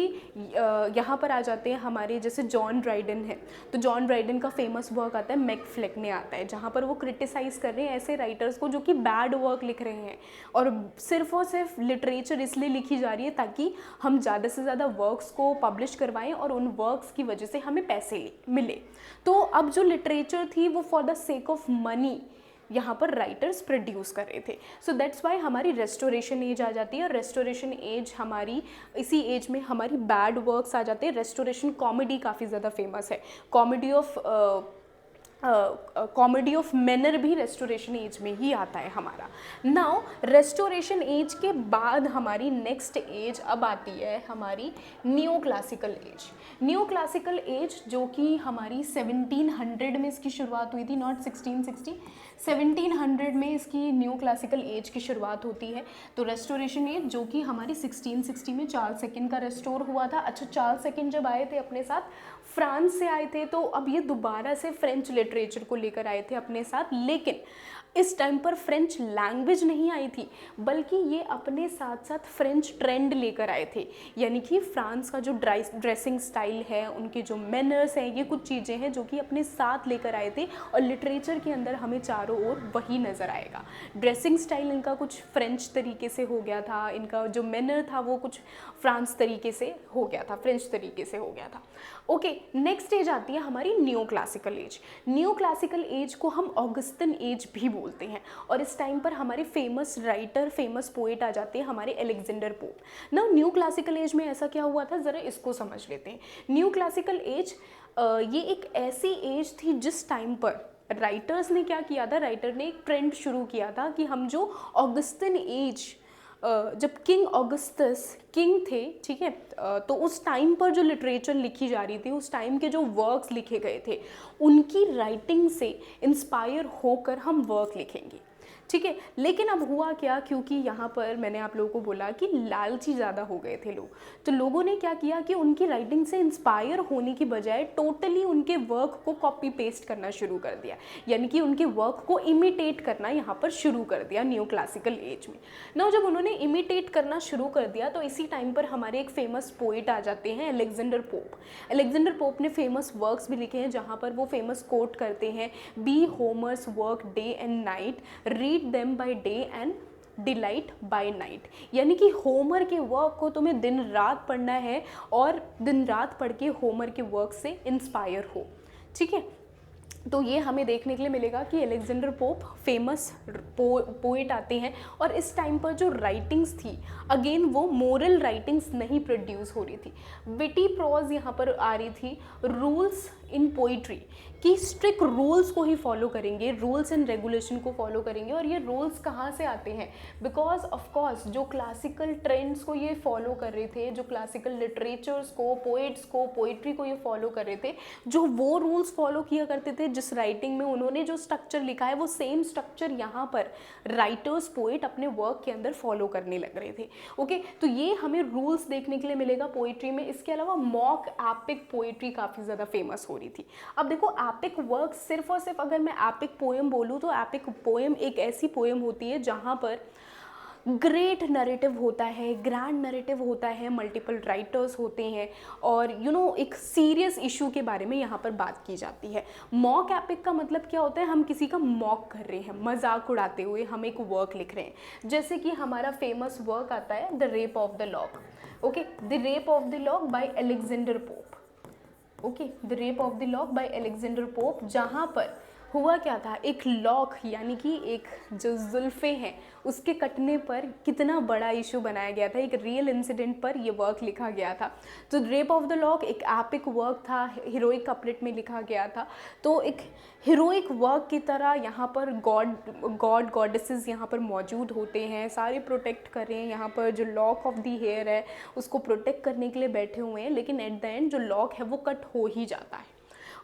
यहाँ पर आ जाते हैं हमारे, जैसे जॉन ड्राइडन है, तो जॉन ड्राइडन का फेमस वर्क आता है मैकफ्लेगने आता है, जहाँ पर वो क्रिटिसाइज़ कर रहे हैं ऐसे राइटर्स को जो कि बैड वर्क लिख रहे हैं, और सिर्फ लिटरेचर इसलिए लिखी जा रही है ताकि हम ज़्यादा से ज़्यादा वर्क्स को पब्लिश करवाएं और उन वर्क्स की वजह से हमें पैसे मिले। तो अब जो लिटरेचर थी वो for the sake of money यहाँ पर राइटर्स प्रोड्यूस कर रहे थे। सो दैट्स वाई हमारी रेस्टोरेशन एज आ जाती है। और रेस्टोरेशन एज हमारी, इसी एज में हमारी बैड वर्क्स आ जाते हैं। रेस्टोरेशन कॉमेडी काफ़ी ज़्यादा फेमस है, कॉमेडी ऑफ मैनर भी रेस्टोरेशन एज में ही आता है हमारा। नाउ रेस्टोरेशन एज के बाद हमारी नेक्स्ट एज अब आती है हमारी new classical as. New classical as जो कि हमारी 1700 में इसकी शुरुआत हुई थी, नॉट 1660, 1700 में इसकी न्यू क्लासिकल एज की शुरुआत होती है। तो रेस्टोरेशन एज जो कि हमारी 1660 में चार्ल्स सेकंड का रेस्टोर हुआ था। अच्छा, चार्ल्स सेकंड जब आए थे अपने साथ फ्रांस से आए थे, तो अब ये दोबारा से फ्रेंच लिटरेचर को लेकर आए थे अपने साथ। लेकिन इस टाइम पर फ्रेंच लैंग्वेज नहीं आई थी, बल्कि ये अपने साथ साथ फ्रेंच ट्रेंड लेकर आए थे। यानी कि फ्रांस का जो ड्रेसिंग स्टाइल है, उनके जो मैनर्स हैं, ये कुछ चीज़ें हैं जो कि अपने साथ लेकर आए थे। और लिटरेचर के अंदर हमें चारों ओर वही नज़र आएगा। ड्रेसिंग स्टाइल इनका कुछ फ्रेंच तरीके से हो गया था, इनका जो मैनर था वो कुछ फ्रांस तरीके से हो गया था, फ्रेंच तरीके से हो गया था। ओके, नेक्स्ट एज आती है हमारी new classical as. New classical as को हम ऑगस्टन एज भी बोलते हैं। और इस टाइम पर हमारे फेमस राइटर, फेमस पोएट आ जाते हैं हमारे अलेक्जेंडर पोप। ना न्यू क्लासिकल एज में ऐसा क्या हुआ था, ज़रा इसको समझ लेते हैं। न्यू क्लासिकल एज ये एक ऐसी एज थी जिस टाइम पर राइटर्स ने क्या किया था, राइटर ने एक ट्रेंड शुरू किया था कि हम जो ऑगस्टन एज, जब किंग ऑगस्टस किंग थे, ठीक है, तो उस टाइम पर जो लिटरेचर लिखी जा रही थी, उस टाइम के जो वर्क्स लिखे गए थे, उनकी राइटिंग से इंस्पायर होकर हम वर्क लिखेंगे, ठीक है। लेकिन अब हुआ क्या, क्योंकि यहाँ पर मैंने आप लोगों को बोला कि लालची ज़्यादा हो गए थे लोग, तो लोगों ने क्या किया कि उनकी राइटिंग से इंस्पायर होने की बजाय टोटली उनके वर्क को कॉपी पेस्ट करना शुरू कर दिया। यानी कि उनके वर्क को इमिटेट करना यहाँ पर शुरू कर दिया न्यू क्लासिकल एज में। ना जब उन्होंने इमिटेट करना शुरू कर दिया, तो इसी टाइम पर हमारे एक फेमस पोइट आ जाते हैं, अलेक्जेंडर पोप। अलेक्जेंडर पोप ने फेमस वर्क्स भी लिखे हैं, जहाँ पर वो फेमस कोट करते हैं, be Homer's work day and night, read them by day and delight by night. यानी कि होमर के वर्क को तुम्हें दिन रात पढ़ना है और दिन रात पढ़ के होमर के वर्क से इंस्पायर हो, ठीक है। तो ये हमें देखने के लिए मिलेगा कि अलेक्जेंडर पोप फेमस पोएट आते हैं। और इस टाइम पर जो राइटिंग्स थी, अगेन वो मोरल राइटिंग्स नहीं प्रोड्यूस हो रही थी, विटी प्रोज यहाँ पर आ रही थी। रूल्स इन पोइट्री कि स्ट्रिक्ट रूल्स को ही फॉलो करेंगे, रूल्स एंड रेगुलेशन को फॉलो करेंगे। और ये रूल्स कहाँ से आते हैं, बिकॉज ऑफ कोर्स जो क्लासिकल ट्रेंड्स को ये फॉलो कर रहे थे, जो क्लासिकल लिटरेचर्स को, पोएट्स को, पोइट्री को ये फॉलो कर रहे थे, जो वो रूल्स फॉलो किया करते थे, जिस राइटिंग में उन्होंने जो स्ट्रक्चर लिखा है, वो सेम स्ट्रक्चर यहाँ पर राइटर्स, पोएट अपने वर्क के अंदर फॉलो करने लग रहे थे। ओके, तो ये हमें रूल्स देखने के लिए मिलेगा पोइट्री में। इसके अलावा मॉक एपिक पोइट्री काफ़ी ज़्यादा फेमस हो रही थी। अब देखो, एपिक वर्क सिर्फ और सिर्फ, अगर मैं एपिक पोएम बोलूँ तो एपिक पोएम एक ऐसी पोएम होती है जहाँ पर ग्रेट नरेटिव होता है, ग्रैंड नरेटिव होता है, मल्टीपल राइटर्स होते हैं और एक सीरियस इशू के बारे में यहाँ पर बात की जाती है। मॉक एपिक का मतलब क्या होता है, हम किसी का मॉक कर रहे हैं, मजाक उड़ाते हुए हम एक वर्क लिख रहे हैं। जैसे कि हमारा फेमस वर्क आता है the rape of the lock, okay, the rape of the lock by Alexander pope, okay, the rape of the lock by Alexander pope, जहाँ पर हुआ क्या था, एक लॉक यानी कि एक जो जुल्फ़े हैं उसके कटने पर कितना बड़ा इशू बनाया गया था, एक रियल इंसिडेंट पर ये वर्क लिखा गया था। तो रेप ऑफ द लॉक एक एपिक वर्क था, हीरोइक कपलेट में लिखा गया था। तो एक हीरोइक वर्क की तरह यहाँ पर गॉड गॉडेसेस यहाँ पर मौजूद होते हैं, सारे प्रोटेक्ट कर रहे हैं, यहाँ पर जो लॉक ऑफ द हेयर है उसको प्रोटेक्ट करने के लिए बैठे हुए हैं, लेकिन एट द एंड जो लॉक है वो कट हो ही जाता है,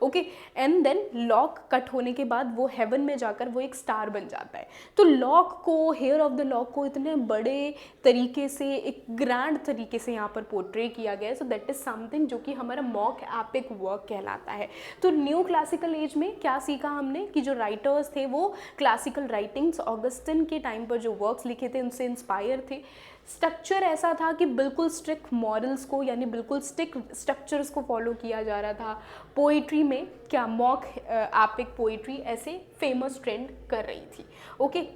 okay, and then lock cut होने के बाद वो हेवन में जाकर वो एक स्टार बन जाता है। तो लॉक को, हेयर ऑफ द लॉक को इतने बड़े तरीके से, एक ग्रैंड तरीके से यहाँ पर पोर्ट्रे किया गया है। सो दैट इज़ समथिंग जो कि हमारा मॉक एपिक वर्क कहलाता है। तो न्यू क्लासिकल एज में क्या सीखा हमने कि जो राइटर्स थे वो क्लासिकल राइटिंग्स, ऑगस्टिन के टाइम पर जो वर्क्स लिखे थे उनसे इंस्पायर थे। स्ट्रक्चर ऐसा था कि बिल्कुल स्ट्रिक्ट मॉरल्स को, यानी बिल्कुल स्ट्रिक्ट स्ट्रक्चर्स को फॉलो किया जा रहा था। पोइट्री में क्या, मॉक एपिक पोइट्री ऐसे फेमस ट्रेंड कर रही थी, ओके।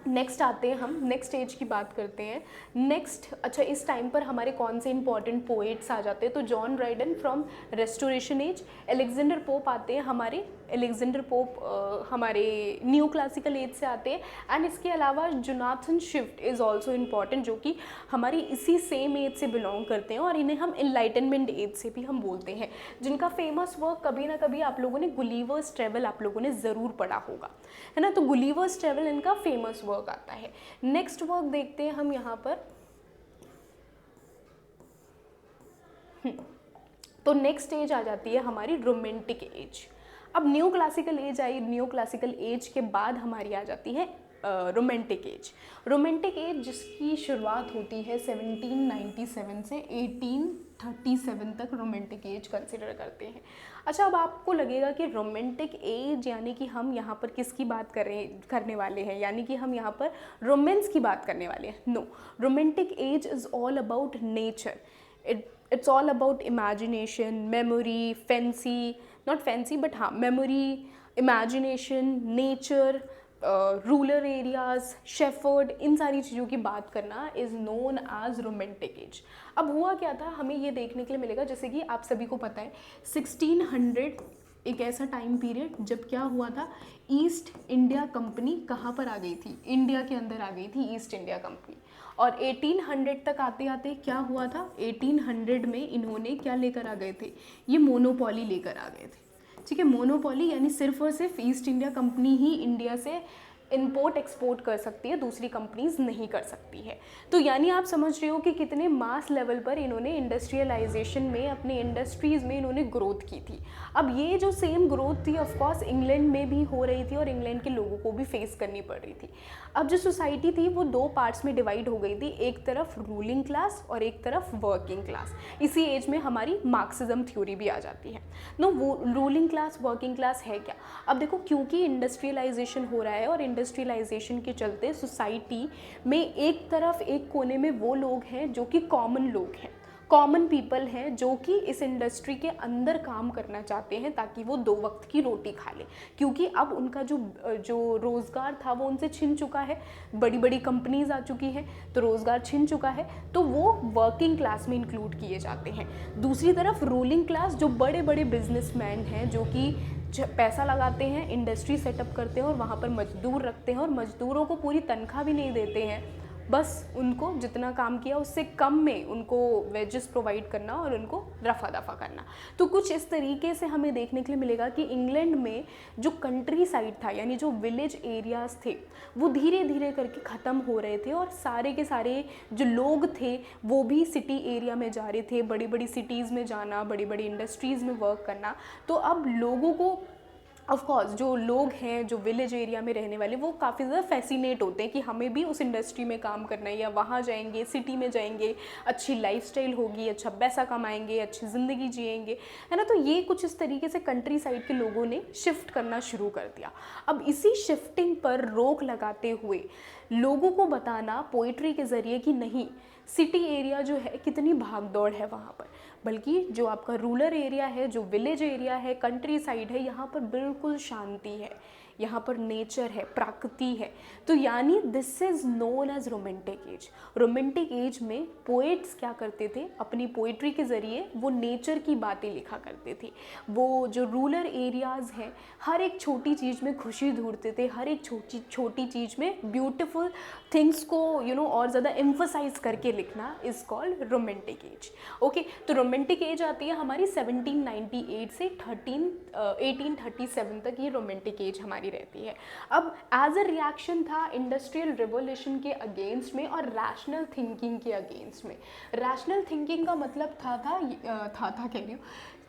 नेक्स्ट आते हैं, हम नेक्स्ट एज की बात करते हैं। नेक्स्ट, अच्छा, इस टाइम पर हमारे कौन से इंपॉर्टेंट पोएट्स आ जाते हैं, तो John Dryden from restoration age, Alexander pope आते हैं हमारे, अलेक्जेंडर पोप हमारे न्यू क्लासिकल एज से आते हैं। एंड इसके अलावा Jonathan Swift is also important, जो कि हमारी इसी सेम एज से बिलोंग करते हैं और इन्हें हम एनलाइटनमेंट एज से भी हम बोलते हैं, जिनका फेमस वर्क कभी ना कभी आप लोगों ने गुलिवर्स ट्रेवल आप लोगों ने ज़रूर पढ़ा होगा, है ना। तो गुलिवर्स ट्रेवल इनका फेमस वर्क आता है। नेक्स्ट वर्क देखते हैं हम यहाँ पर। तो नेक्स्ट एज आ जाती है हमारी रोमांटिक एज। अब न्यू क्लासिकल एज आई, न्यू क्लासिकल एज के बाद हमारी आ जाती है रोमांटिक एज। रोमांटिक एज जिसकी शुरुआत होती है 1797 से 1837 तक रोमांटिक एज कंसिडर करते हैं। अच्छा, अब आपको लगेगा कि रोमांटिक एज यानी कि हम यहाँ पर किसकी बात करने वाले हैं, यानी कि हम यहाँ पर रोमांस की बात करने वाले हैं। No, romantic age is all about nature, it's all about imagination, memory, fancy, not fancy but हाँ, memory, imagination, nature, rural areas, shepherd, इन सारी चीज़ों की बात करना is known as romantic age. अब हुआ क्या था, हमें ये देखने के लिए मिलेगा, जैसे कि आप सभी को पता है 1600 एक ऐसा टाइम पीरियड जब क्या हुआ था, ईस्ट इंडिया कंपनी कहाँ पर आ गई थी, इंडिया के अंदर आ गई थी ईस्ट इंडिया कंपनी। और 1800 तक आते आते क्या हुआ था, 1800 में इन्होंने क्या लेकर आ गए थे, ये मोनोपोली लेकर आ गए थे, ठीक है। मोनोपोली यानी सिर्फ और सिर्फ ईस्ट इंडिया कंपनी ही इंडिया से इंपोर्ट एक्सपोर्ट कर सकती है, दूसरी कंपनीज नहीं कर सकती है। तो यानी आप समझ रहे हो कि कितने मास लेवल पर इन्होंने इंडस्ट्रियलाइजेशन में, अपने इंडस्ट्रीज़ में इन्होंने ग्रोथ की थी। अब ये जो सेम ग्रोथ थी ऑफ कोर्स इंग्लैंड में भी हो रही थी और इंग्लैंड के लोगों को भी फेस करनी पड़ रही थी। अब जो सोसाइटी थी वो दो पार्ट्स में डिवाइड हो गई थी, एक तरफ रूलिंग क्लास और एक तरफ वर्किंग क्लास। इसी एज में हमारी मार्क्सिज्म थ्योरी भी आ जाती है। नो, वो रूलिंग क्लास, वर्किंग क्लास है क्या। अब देखो, क्योंकि इंडस्ट्रियलाइजेशन हो रहा है और इंडस्ट्रियलाइजेशन के चलते सोसाइटी में एक तरफ, एक कोने में वो लोग हैं जो कि कॉमन लोग हैं, कॉमन पीपल हैं जो कि इस इंडस्ट्री के अंदर काम करना चाहते हैं ताकि वो दो वक्त की रोटी खा लें, क्योंकि अब उनका जो रोज़गार था वो उनसे छिन चुका है, बड़ी बड़ी कंपनीज आ चुकी हैं तो रोज़गार छिन चुका है, तो वो वर्किंग क्लास में इंक्लूड किए जाते हैं। दूसरी तरफ रूलिंग क्लास, जो बड़े बड़े बिजनेसमैन हैं जो कि पैसा लगाते हैं, इंडस्ट्री सेटअप करते हैं और वहाँ पर मजदूर रखते हैं और मजदूरों को पूरी तनख्वाह भी नहीं देते हैं, बस उनको जितना काम किया उससे कम में उनको वेजेस प्रोवाइड करना और उनको रफा दफा करना। तो कुछ इस तरीके से हमें देखने के लिए मिलेगा कि इंग्लैंड में जो कंट्री साइड था, यानी जो विलेज एरियाज़ थे, वो धीरे धीरे करके ख़त्म हो रहे थे और सारे के सारे जो लोग थे वो भी सिटी एरिया में जा रहे थे, बड़ी बड़ी सिटीज़ में जाना, बड़ी बड़ी इंडस्ट्रीज़ में वर्क करना। तो अब लोगों को ऑफ कोर्स जो लोग हैं जो विलेज एरिया में रहने वाले वो काफ़ी ज़्यादा फैसिनेट होते हैं कि हमें भी उस इंडस्ट्री में काम करना है, या वहाँ जाएंगे, सिटी में जाएंगे, अच्छी लाइफस्टाइल होगी, अच्छा पैसा कमाएंगे, अच्छी ज़िंदगी जिएंगे, है ना। तो ये कुछ इस तरीके से कंट्री साइड के लोगों ने शिफ्ट करना शुरू कर दिया। अब इसी शिफ्टिंग पर रोक लगाते हुए लोगों को बताना पोइट्री के ज़रिए कि नहीं, सिटी एरिया जो है कितनी भागदौड़ है वहाँ पर, बल्कि जो आपका रूरल एरिया है, जो विलेज एरिया है, कंट्री साइड है, यहाँ पर बिल्कुल शांति है, यहाँ पर नेचर है, प्रकृति है। तो यानी this is known as romantic age. Romantic age में पोएट्स क्या करते थे, अपनी पोइट्री के ज़रिए वो नेचर की बातें लिखा करते थे। वो जो रूरल एरियाज़ हैं, हर एक छोटी चीज़ में खुशी ढूंढते थे, हर एक छोटी चीज़ में ब्यूटीफुल थिंग्स को और ज़्यादा एम्फसाइज करके लिखना is called romantic as. Okay, तो रोमांटिक एज आती है हमारी 1798 से 1837 तक, ये रोमांटिक एज हमारी रहती है। अब एज अ रिएक्शन था इंडस्ट्रियल रिवोल्यूशन के अगेंस्ट में और रैशनल थिंकिंग के अगेंस्ट में। रैशनल थिंकिंग का मतलब था कह रही हूँ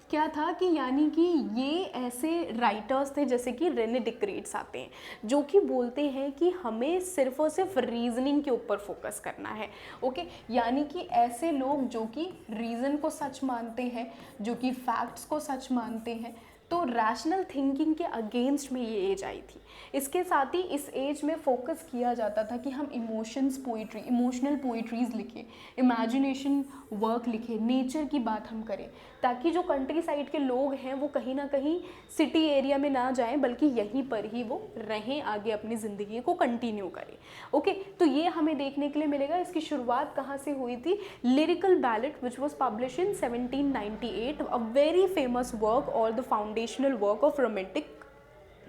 क्या था कि यानी कि ये ऐसे राइटर्स थे जैसे कि रेने डिक्रीट्स आते हैं, जो कि बोलते हैं कि हमें सिर्फ और सिर्फ रीजनिंग के ऊपर फोकस करना है। ओके, यानी कि ऐसे लोग जो कि रीज़न को सच मानते हैं, जो कि फैक्ट्स को सच मानते हैं। तो रैशनल थिंकिंग के अगेंस्ट में ये एज आई थी। इसके साथ ही इस एज में फोकस किया जाता था कि हम इमोशनल पोइट्रीज़ लिखें, इमेजिनेशन वर्क लिखें, नेचर की बात हम करें, ताकि जो कंट्री साइड के लोग हैं वो कहीं ना कहीं सिटी एरिया में ना जाएं, बल्कि यहीं पर ही वो रहें, आगे अपनी ज़िंदगी को कंटिन्यू करें। ओके, तो ये हमें देखने के लिए मिलेगा। इसकी शुरुआत कहाँ से हुई थी? Lyrical Ballads which was published in 1798, a very famous work और the foundational work of romantic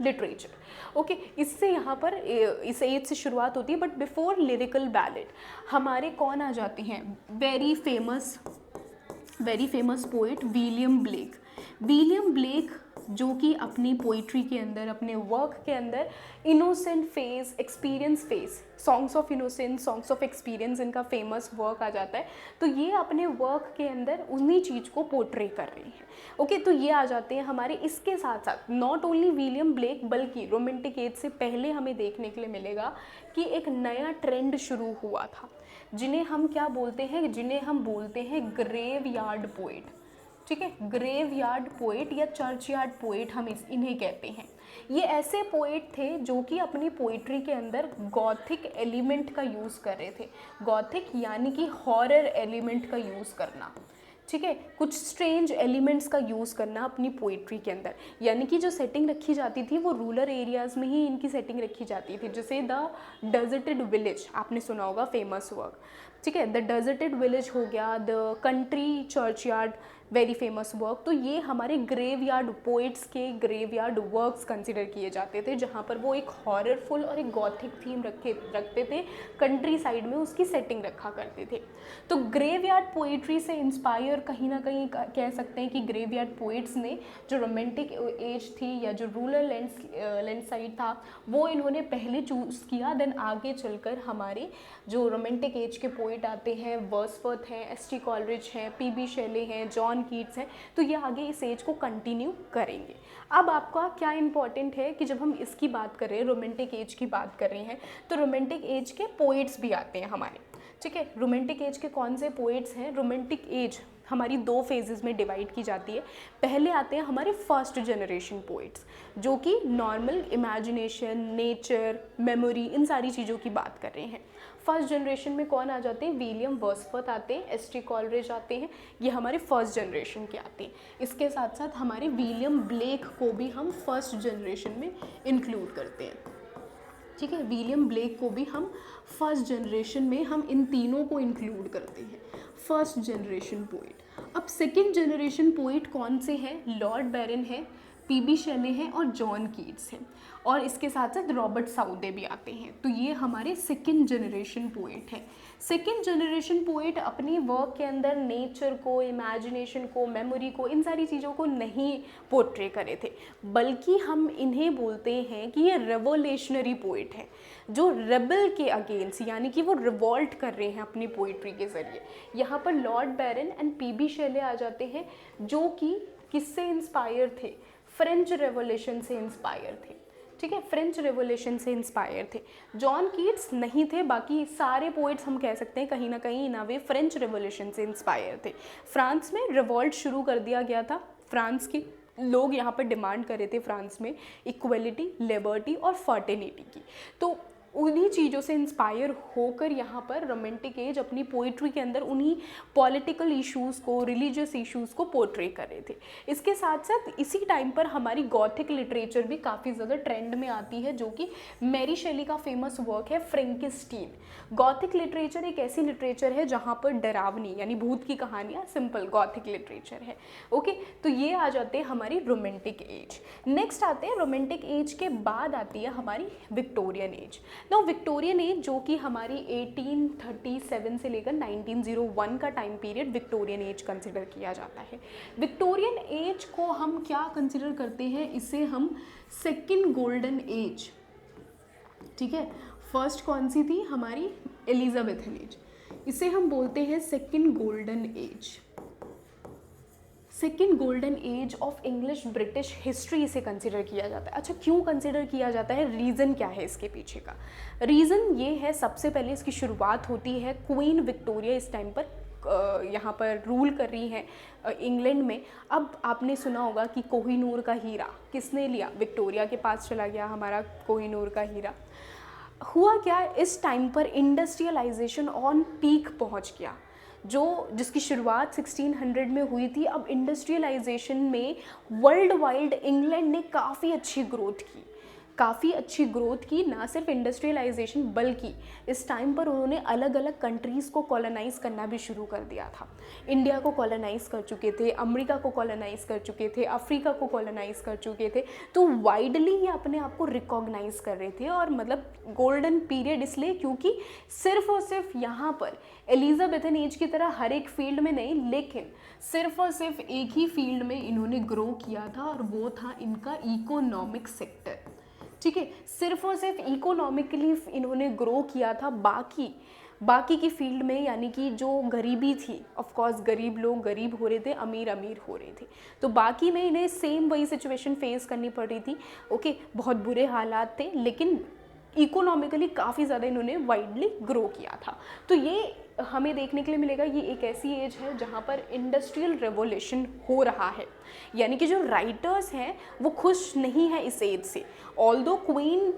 literature. Okay, इससे यहाँ पर इस एज से शुरुआत होती है। बट बिफोर लिरिकल बैलेट हमारे कौन आ जाते हैं? Very famous poet William Blake, जो कि अपनी पोइट्री के अंदर, अपने वर्क के अंदर innocent face, experience face, songs of innocence, songs of experience इनका फेमस वर्क आ जाता है। तो ये अपने वर्क के अंदर उन्हीं चीज़ को पोर्ट्रे कर रही हैं। ओके, तो ये आ जाते हैं हमारे। इसके साथ साथ नॉट ओनली विलियम ब्लेक, बल्कि रोमांटिक एज से पहले हमें देखने के लिए मिलेगा कि एक नया ट्रेंड शुरू हुआ था, जिन्हें हम क्या बोलते हैं? जिन्हें हम बोलते हैं ग्रेव यार्ड पोएट। ठीक है, ग्रेव यार्ड पोएट या चर्च यार्ड पोएट हम इन्हें कहते हैं। ये ऐसे पोएट थे जो कि अपनी पोइट्री के अंदर गॉथिक एलिमेंट का यूज़ कर रहे थे। गॉथिक यानी कि हॉरर एलिमेंट का यूज़ करना, ठीक है, कुछ स्ट्रेंज एलिमेंट्स का यूज़ करना अपनी पोइट्री के अंदर। यानी कि जो सेटिंग रखी जाती थी वो रूरल एरियाज़ में ही इनकी सेटिंग रखी जाती थी, जैसे द डेजर्टेड विलेज आपने सुना होगा, फेमस वर्क। ठीक है, द डेजर्टेड विलेज हो गया, the country church yard, very famous work. तो ये हमारे ग्रेव यार्ड पोइट्स के ग्रेव यार्ड वर्क्स कंसिडर किए जाते थे, जहाँ पर वो एक हॉररफुल और एक गॉथिक थीम रखते थे, कंट्री साइड में उसकी सेटिंग रखा करते थे। तो ग्रेव यार्ड पोइट्री से इंस्पायर कहीं ना कहीं कह सकते हैं कि ग्रेव यार्ड पोइट्स ने जो रोमांटिक एज थी या जो रूरल लैंड साइड था वो इन्होंने पहले चूज़ किया। देन आगे चलकर हमारे जो रोमांटिक एज के पोइट आते हैं, वर्ड्सवर्थ हैं, एस टी कॉलरिज हैं, पी.बी. शेले हैं, जॉन कीट्स हैं, तो ये आगे इस एज को कंटिन्यू करेंगे। अब आपका क्या इंपॉर्टेंट है कि जब हम इसकी बात कर रहे हैं, रोमांटिक एज की बात कर रहे हैं, तो रोमांटिक एज के पोइट्स भी आते हैं हमारे। ठीक है, रोमांटिक एज के कौन से पोइट्स हैं? रोमांटिक एज हमारी दो फेजेस में डिवाइड की जाती है। पहले आते हैं हमारे फर्स्ट जनरेशन पोइट्स, जो कि नॉर्मल इमेजिनेशन, नेचर, मेमोरी, इन सारी चीज़ों की बात कर रहे हैं। फर्स्ट जनरेशन में कौन आ जाते हैं? विलियम वर्ड्सवर्थ आते हैं, एस टी कॉलरिज आते हैं, ये हमारे फर्स्ट जनरेशन के आते हैं। इसके साथ साथ हमारे विलियम ब्लेक को भी हम फर्स्ट जनरेशन में इंक्लूड करते हैं। ठीक है, विलियम ब्लेक को भी हम फर्स्ट जनरेशन में, हम इन तीनों को इंक्लूड करते हैं, फर्स्ट जनरेशन पोइट। अब सेकंड जनरेशन पोइट कौन से हैं? लॉर्ड बैरन है, पी.बी. शेले हैं और जॉन कीट्स हैं, और इसके साथ साथ रॉबर्ट साउदे भी आते हैं। तो ये हमारे सेकंड जनरेशन पोइट हैं। सेकंड जनरेशन पोइट अपनी वर्क के अंदर नेचर को, इमेजिनेशन को, मेमोरी को, इन सारी चीज़ों को नहीं पोर्ट्रे करे थे, बल्कि हम इन्हें बोलते हैं कि ये रेवोल्यूशनरी पोइट है, जो रेबल के अगेंस्ट, यानी कि वो रिवॉल्ट कर रहे हैं अपनी पोइट्री के ज़रिए। यहाँ पर लॉर्ड बैरन एंड पी.बी. शेले आ जाते हैं, जो कि किससे इंस्पायर थे? फ्रेंच रेवोल्यूशन से इंस्पायर थे, ठीक है, फ्रेंच रेवोल्यूशन से इंस्पायर थे। जॉन कीट्स नहीं थे, बाकी सारे पोइट्स हम कह सकते हैं कहीं ना कहीं ना वे फ्रेंच रेवोल्यूशन से इंस्पायर थे। फ्रांस में रिवॉल्ट शुरू कर दिया गया था, फ्रांस के लोग यहाँ पर डिमांड कर रहे थे फ्रांस में इक्वलिटी, लिबर्टी और फर्टिनिटी की। तो उन्हीं चीज़ों से इंस्पायर होकर यहाँ पर रोमांटिक एज अपनी पोइट्री के अंदर उन्हीं पॉलिटिकल इश्यूज़ को, रिलीजियस इश्यूज़ को पोर्ट्रे कर रहे थे। इसके साथ साथ इसी टाइम पर हमारी गॉथिक लिटरेचर भी काफ़ी ज़्यादा ट्रेंड में आती है, जो कि मैरी शेली का फेमस वर्क है फ्रैंकेनस्टीन। गॉथिक लिटरेचर एक ऐसी लिटरेचर है जहाँ पर डरावनी यानी भूत की कहानियाँ, सिंपल गॉथिक लिटरेचर है। ओके, तो ये आ जाते हैं हमारी रोमांटिक एज। नेक्स्ट आते हैं रोमांटिक एज के बाद आती है हमारी Victorian age. Now Victorian age जो कि हमारी 1837 से लेकर 1901 का time period Victorian age consider किया जाता है। विक्टोरियन एज को हम क्या कंसिडर करते हैं, इसे हम सेकंड गोल्डन एज, ठीक है। फर्स्ट कौन सी थी, हमारी एलिजाबेथन एज, इसे हम बोलते हैं second golden age. Second golden age of English British history इसे कंसिडर किया जाता है। अच्छा, क्यों कंसिडर किया जाता है, रीज़न क्या है इसके पीछे का? रीज़न ये है, सबसे पहले इसकी शुरुआत होती है क्वीन विक्टोरिया इस टाइम पर यहाँ पर रूल कर रही हैं इंग्लैंड में। अब आपने सुना होगा कि कोहिनूर का हीरा किसने लिया, विक्टोरिया के पास चला गया हमारा कोहिनूर का हीरा। हुआ क्या, इस टाइम पर इंडस्ट्रियलाइजेशन ऑन पीक पहुँच गया, जिसकी शुरुआत 1600 में हुई थी। अब इंडस्ट्रियलाइजेशन में वर्ल्ड वाइड इंग्लैंड ने काफ़ी अच्छी ग्रोथ की, ना सिर्फ इंडस्ट्रियलाइजेशन बल्कि इस टाइम पर उन्होंने अलग अलग कंट्रीज़ को कॉलोनाइज करना भी शुरू कर दिया था। इंडिया को कॉलोनाइज कर चुके थे, अमेरिका को कॉलोनाइज कर चुके थे, अफ्रीका को कॉलोनाइज कर चुके थे। तो वाइडली ये अपने आप को रिकॉग्नाइज कर रहे थे, और मतलब गोल्डन पीरियड इसलिए क्योंकि सिर्फ और सिर्फ यहाँ पर एलिजाबेथन एज की तरह हर एक फील्ड में नहीं, लेकिन सिर्फ और सिर्फ एक ही फील्ड में इन्होंने ग्रो किया था, और वो था इनका इकोनॉमिक सेक्टर, ठीक है। सिर्फ और सिर्फ इकोनॉमिकली इन्होंने ग्रो किया था, बाकी की फील्ड में यानी कि जो गरीबी थी, ऑफ कोर्स गरीब लोग गरीब हो रहे थे, अमीर अमीर हो रहे थे, तो बाकी में इन्हें सेम वही सिचुएशन फेस करनी पड़ रही थी। ओके, बहुत बुरे हालात थे, लेकिन इकोनॉमिकली काफ़ी ज़्यादा इन्होंने वाइडली ग्रो किया था। तो ये हमें देखने के लिए मिलेगा, ये एक ऐसी एज है जहाँ पर इंडस्ट्रियल रेवोल्यूशन हो रहा है, यानी कि जो राइटर्स हैं वो खुश नहीं है इस एज से। Although queen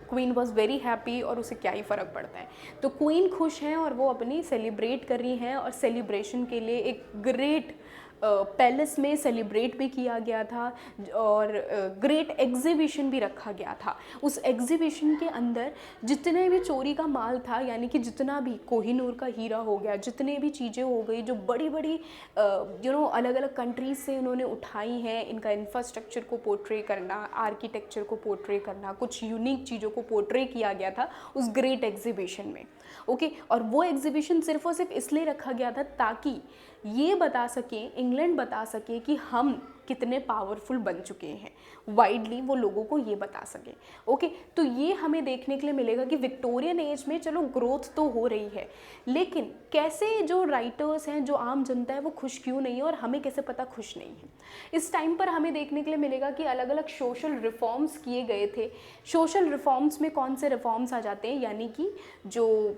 queen was very happy, और उसे क्या ही फ़र्क पड़ता है। तो क्वीन खुश हैं और वो अपनी सेलिब्रेट कर रही हैं, और सेलिब्रेशन के लिए एक ग्रेट पैलेस में सेलिब्रेट भी किया गया था, और ग्रेट एग्जीबिशन भी रखा गया था। उस एग्जीबिशन के अंदर जितने भी चोरी का माल था, यानी कि जितना भी कोहिनूर का हीरा हो गया, जितने भी चीज़ें हो गई जो बड़ी बड़ी अलग अलग कंट्रीज से उन्होंने उठाई हैं, इनका इंफ्रास्ट्रक्चर को पोर्ट्रे करना, आर्किटेक्चर को पोर्ट्रे करना, कुछ यूनिक चीज़ों को पोर्ट्रे किया गया था उस ग्रेट एग्जीबिशन में। ओके, और वो एग्जीबिशन सिर्फ और सिर्फ इसलिए रखा गया था ताकि ये बता सकें, इंग्लैंड बता सके कि हम कितने पावरफुल बन चुके हैं, वाइडली वो लोगों को ये बता सके। ओके, तो ये हमें देखने के लिए मिलेगा कि विक्टोरियन एज में चलो ग्रोथ तो हो रही है, लेकिन कैसे जो राइटर्स हैं, जो आम जनता है, वो खुश क्यों नहीं है, और हमें कैसे पता खुश नहीं है। इस टाइम पर हमें देखने के लिए मिलेगा कि अलग अलग सोशल रिफॉर्म्स किए गए थे। सोशल रिफॉर्म्स में कौन से रिफॉर्म्स आ जाते हैं, यानी कि जो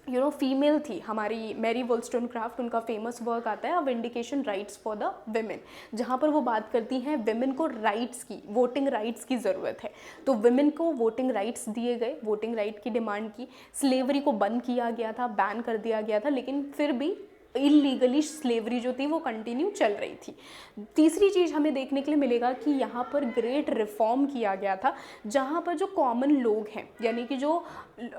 फीमेल थी हमारी मैरी वोllstonecraft, उनका फेमस वर्क आता है vindication rights for the women, जहाँ पर वो बात करती हैं विमेन को राइट्स की, वोटिंग राइट्स की ज़रूरत है। तो विमेन को वोटिंग राइट्स दिए गए, वोटिंग राइट की डिमांड की। स्लेवरी को बंद किया गया था, बैन कर दिया गया था, लेकिन फिर भी इलीगली स्लेवरी जो थी वो कंटिन्यू चल रही थी। तीसरी चीज़ हमें देखने के लिए मिलेगा कि यहाँ पर ग्रेट रिफॉर्म किया गया था, जहाँ पर जो कॉमन लोग हैं, यानी कि जो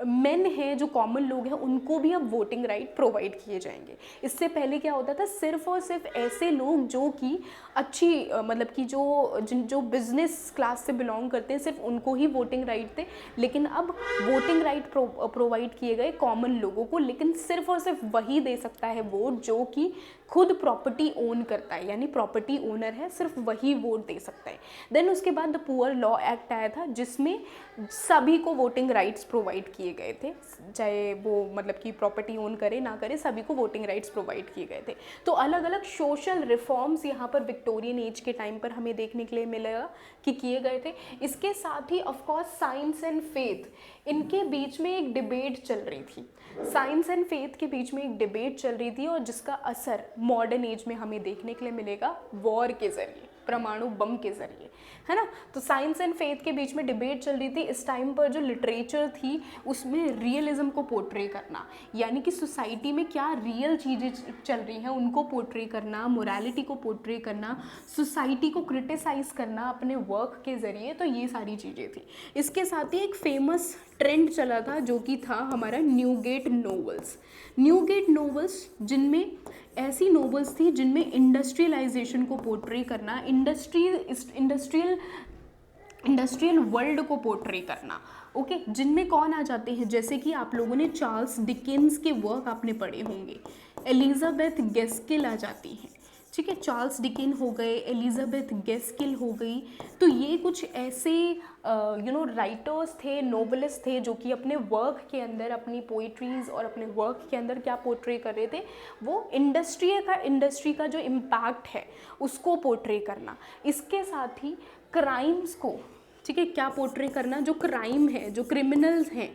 मेन हैं, जो कॉमन लोग हैं, उनको भी अब वोटिंग राइट प्रोवाइड किए जाएंगे। इससे पहले क्या होता था, सिर्फ और सिर्फ ऐसे लोग जो कि अच्छी मतलब कि जो बिजनेस क्लास से बिलोंग करते हैं, सिर्फ उनको ही वोटिंग राइट थे। लेकिन अब वोटिंग राइट प्रोवाइड किए गए कॉमन लोगों को, लेकिन सिर्फ और सिर्फ वही दे सकता है वोट जो कि खुद प्रॉपर्टी ओन करता है, यानी प्रॉपर्टी ओनर है, सिर्फ वही वोट दे सकता है। देन उसके बाद द पुअर लॉ एक्ट आया था, जिसमें सभी को वोटिंग राइट्स प्रोवाइड किए गए थे, चाहे वो मतलब कि प्रॉपर्टी ओन करे ना करे, सभी को वोटिंग राइट्स प्रोवाइड किए गए थे। तो अलग अलग सोशल रिफॉर्म्स यहाँ पर विक्टोरियन एज के टाइम पर हमें देखने के लिए मिलेगा कि किए गए थे। इसके साथ ही ऑफकोर्स साइंस एंड फेथ, इनके बीच में एक डिबेट चल रही थी, साइंस एंड फेथ के बीच में एक डिबेट चल रही थी, और जिसका असर मॉडर्न एज में हमें देखने के लिए मिलेगा वॉर के ज़रिए, परमाणु बम के ज़रिए, है ना। तो साइंस एंड फेथ के बीच में डिबेट चल रही थी। इस टाइम पर जो लिटरेचर थी उसमें रियलिज्म को पोर्ट्रे करना, यानी कि सोसाइटी में क्या रियल चीज़ें चल रही हैं उनको पोर्ट्रे करना, मोरालिटी को पोर्ट्रे करना, सोसाइटी को क्रिटिसाइज़ करना अपने वर्क के ज़रिए, तो ये सारी चीज़ें थी। इसके साथ ही एक फेमस ट्रेंड चला था जो कि था हमारा न्यूगेट नोवेल्स। न्यूगेट नोवेल्स जिनमें ऐसी नोवेल्स थी जिनमें इंडस्ट्रियलाइजेशन को पोर्ट्रे करना, इंडस्ट्रियल वर्ल्ड को पोर्ट्रे करना, ओके। जिनमें कौन आ जाते हैं, जैसे कि आप लोगों ने चार्ल्स डिकेंस के वर्क आपने पढ़े होंगे, एलिजाबेथ गेस्किल आ जाती हैं, ठीक है। चार्ल्स डिकेन हो गए, एलिजाबेथ गेस्किल हो गई। तो ये कुछ ऐसे राइटर्स थे, नोवेलिस्ट थे, जो कि अपने वर्क के अंदर, अपनी पोइट्रीज़ और अपने वर्क के अंदर क्या पोर्ट्रे कर रहे थे, वो इंडस्ट्री का जो इम्पैक्ट है उसको पोर्ट्रे करना। इसके साथ ही क्राइम्स को, ठीक है, क्या पोर्ट्रे करना, जो क्राइम है, जो क्रिमिनल्स हैं,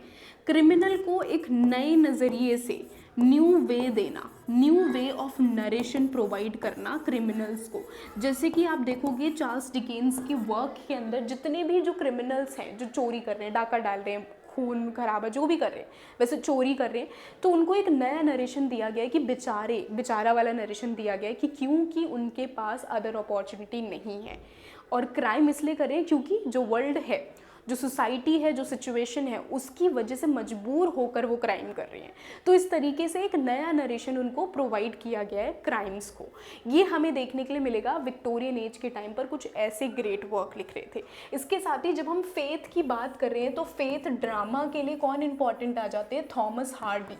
क्रिमिनल को एक नए नज़रिए से न्यू वे देना, new way of narration provide करना क्रिमिनल्स को। जैसे कि आप देखोगे चार्ल्स डिकेंस के वर्क के अंदर जितने भी जो क्रिमिनल्स हैं, जो चोरी कर रहे हैं, डाका डाल रहे हैं, खून खराबा जो भी कर रहे हैं, वैसे चोरी कर रहे हैं, तो उनको एक नया नरेशन दिया गया है कि बेचारा वाला नरेशन दिया गया है कि क्योंकि उनके पास अदर अपॉर्चुनिटी नहीं है, और क्राइम इसलिए करें क्योंकि जो वर्ल्ड है, जो सोसाइटी है, जो सिचुएशन है, उसकी वजह से मजबूर होकर वो क्राइम कर रहे हैं। तो इस तरीके से एक नया नरेशन उनको प्रोवाइड किया गया है क्राइम्स को। ये हमें देखने के लिए मिलेगा विक्टोरियन एज के टाइम पर कुछ ऐसे ग्रेट वर्क लिख रहे थे। इसके साथ ही जब हम फेथ की बात कर रहे हैं तो फेथ ड्रामा के लिए कौन इंपॉर्टेंट आ जाते हैं, थॉमस हार्डी।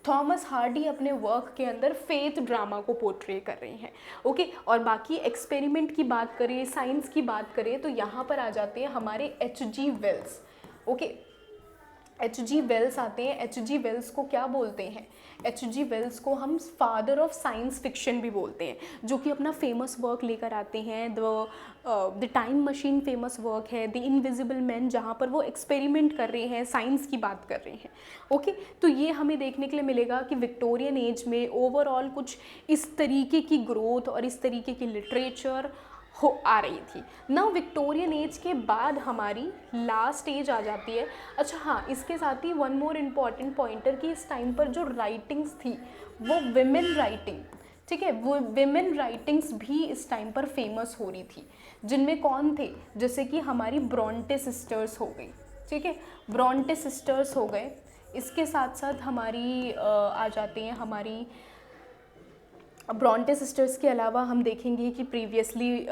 थॉमस हार्डी अपने वर्क के अंदर फेथ ड्रामा को पोर्ट्रे कर रहे हैं, ओके। और बाकी एक्सपेरिमेंट की बात करें, साइंस की बात करें, तो यहाँ पर आ जाते हैं हमारे H.G. Wales, okay. H.G. Wales आते हैं। H.G. वेल्स को क्या बोलते हैं, H.G. वेल्स को हम फादर ऑफ साइंस फिक्शन भी बोलते हैं, जो कि अपना फेमस वर्क लेकर आते हैं। The time machine famous work है, द इनविजिबल मैन, जहाँ पर वो एक्सपेरिमेंट कर रहे हैं, साइंस की बात कर रहे हैं, ओके। तो ये हमें देखने के लिए मिलेगा कि विक्टोरियन एज में ओवरऑल कुछ इस तरीके की ग्रोथ और इस तरीके की लिटरेचर आ रही थी ना। विक्टोरियन एज के बाद हमारी लास्ट एज आ जाती है। अच्छा हाँ, इसके साथ ही वन मोर इम्पॉर्टेंट पॉइंटर कि इस टाइम पर जो राइटिंग्स थी वो विमेन राइटिंग, ठीक है, वो विमेन राइटिंग्स भी इस टाइम पर फेमस हो रही थी। जिनमें कौन थे, जैसे कि हमारी ब्रॉन्टे सिस्टर्स हो गई, ठीक है, ब्रॉन्टे सिस्टर्स हो गए। इसके साथ साथ हमारी आ जाती हैं हमारी ब्रॉन्टे सिस्टर्स के अलावा हम देखेंगे कि प्रीवियसली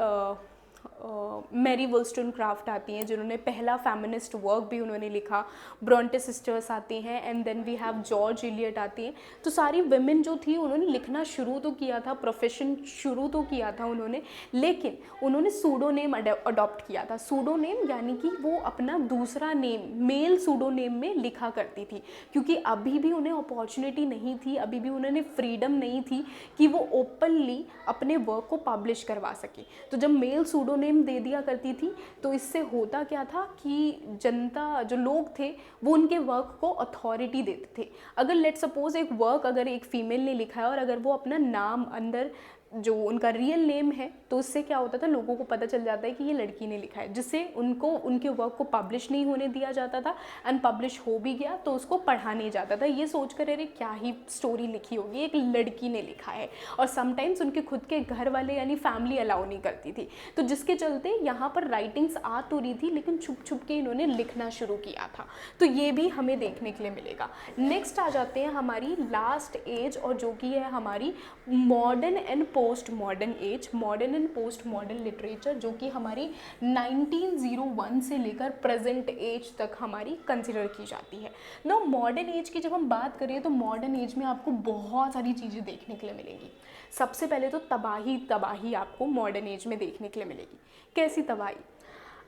मैरी वोllstonecraft आती हैं, जिन्होंने पहला फेमिनिस्ट वर्क भी उन्होंने लिखा। ब्रॉन्टे सिस्टर्स आती हैं, and then we have George Eliot आती हैं। तो सारी वुमेन जो थी उन्होंने लिखना शुरू तो किया था, प्रोफेशन शुरू तो किया था उन्होंने, लेकिन उन्होंने सूडोनेम अडॉप्ट किया था। सूडोनेम यानी कि वो अपना दूसरा नेम, मेल सूडोनेम में लिखा करती थी, क्योंकि अभी भी उन्हें अपॉर्चुनिटी नहीं थी, अभी भी उन्हें फ्रीडम नहीं थी कि वो ओपनली अपने वर्क को पब्लिश करवा सके। तो जब मेल सूडोनेम दे दिया करती थी तो इससे होता क्या था कि जनता, जो लोग थे, वो उनके वर्क को अथॉरिटी देते थे। अगर लेट सपोज एक वर्क अगर एक फीमेल ने लिखा है और अगर वो अपना नाम अंदर जो उनका रियल नेम है, तो उससे क्या होता था, लोगों को पता चल जाता है कि ये लड़की ने लिखा है, जिससे उनको उनके वर्क को पब्लिश नहीं होने दिया जाता था। एंड पब्लिश हो भी गया तो उसको पढ़ा नहीं जाता था, ये सोच कर अरे क्या ही स्टोरी लिखी होगी, एक लड़की ने लिखा है। और समटाइम्स उनके खुद के घर वाले यानी फैमिली अलाउ नहीं करती थी, तो जिसके चलते यहाँ पर राइटिंग्स आ तो रही थी, लेकिन छुप छुप के इन्होंने लिखना शुरू किया था। तो ये भी हमें देखने के लिए मिलेगा। नेक्स्ट आ जाते हैं हमारी लास्ट एज, और जो कि है हमारी modern and post modern as, modern and post modern literature, जो कि हमारी 1901 से लेकर प्रेजेंट एज तक हमारी कंसिडर की जाती है। ना मॉडर्न एज की जब हम बात करें तो मॉडर्न एज में आपको बहुत सारी चीज़ें देखने के लिए मिलेंगी। सबसे पहले तो तबाही आपको मॉडर्न एज में देखने के लिए मिलेगी। कैसी तबाही?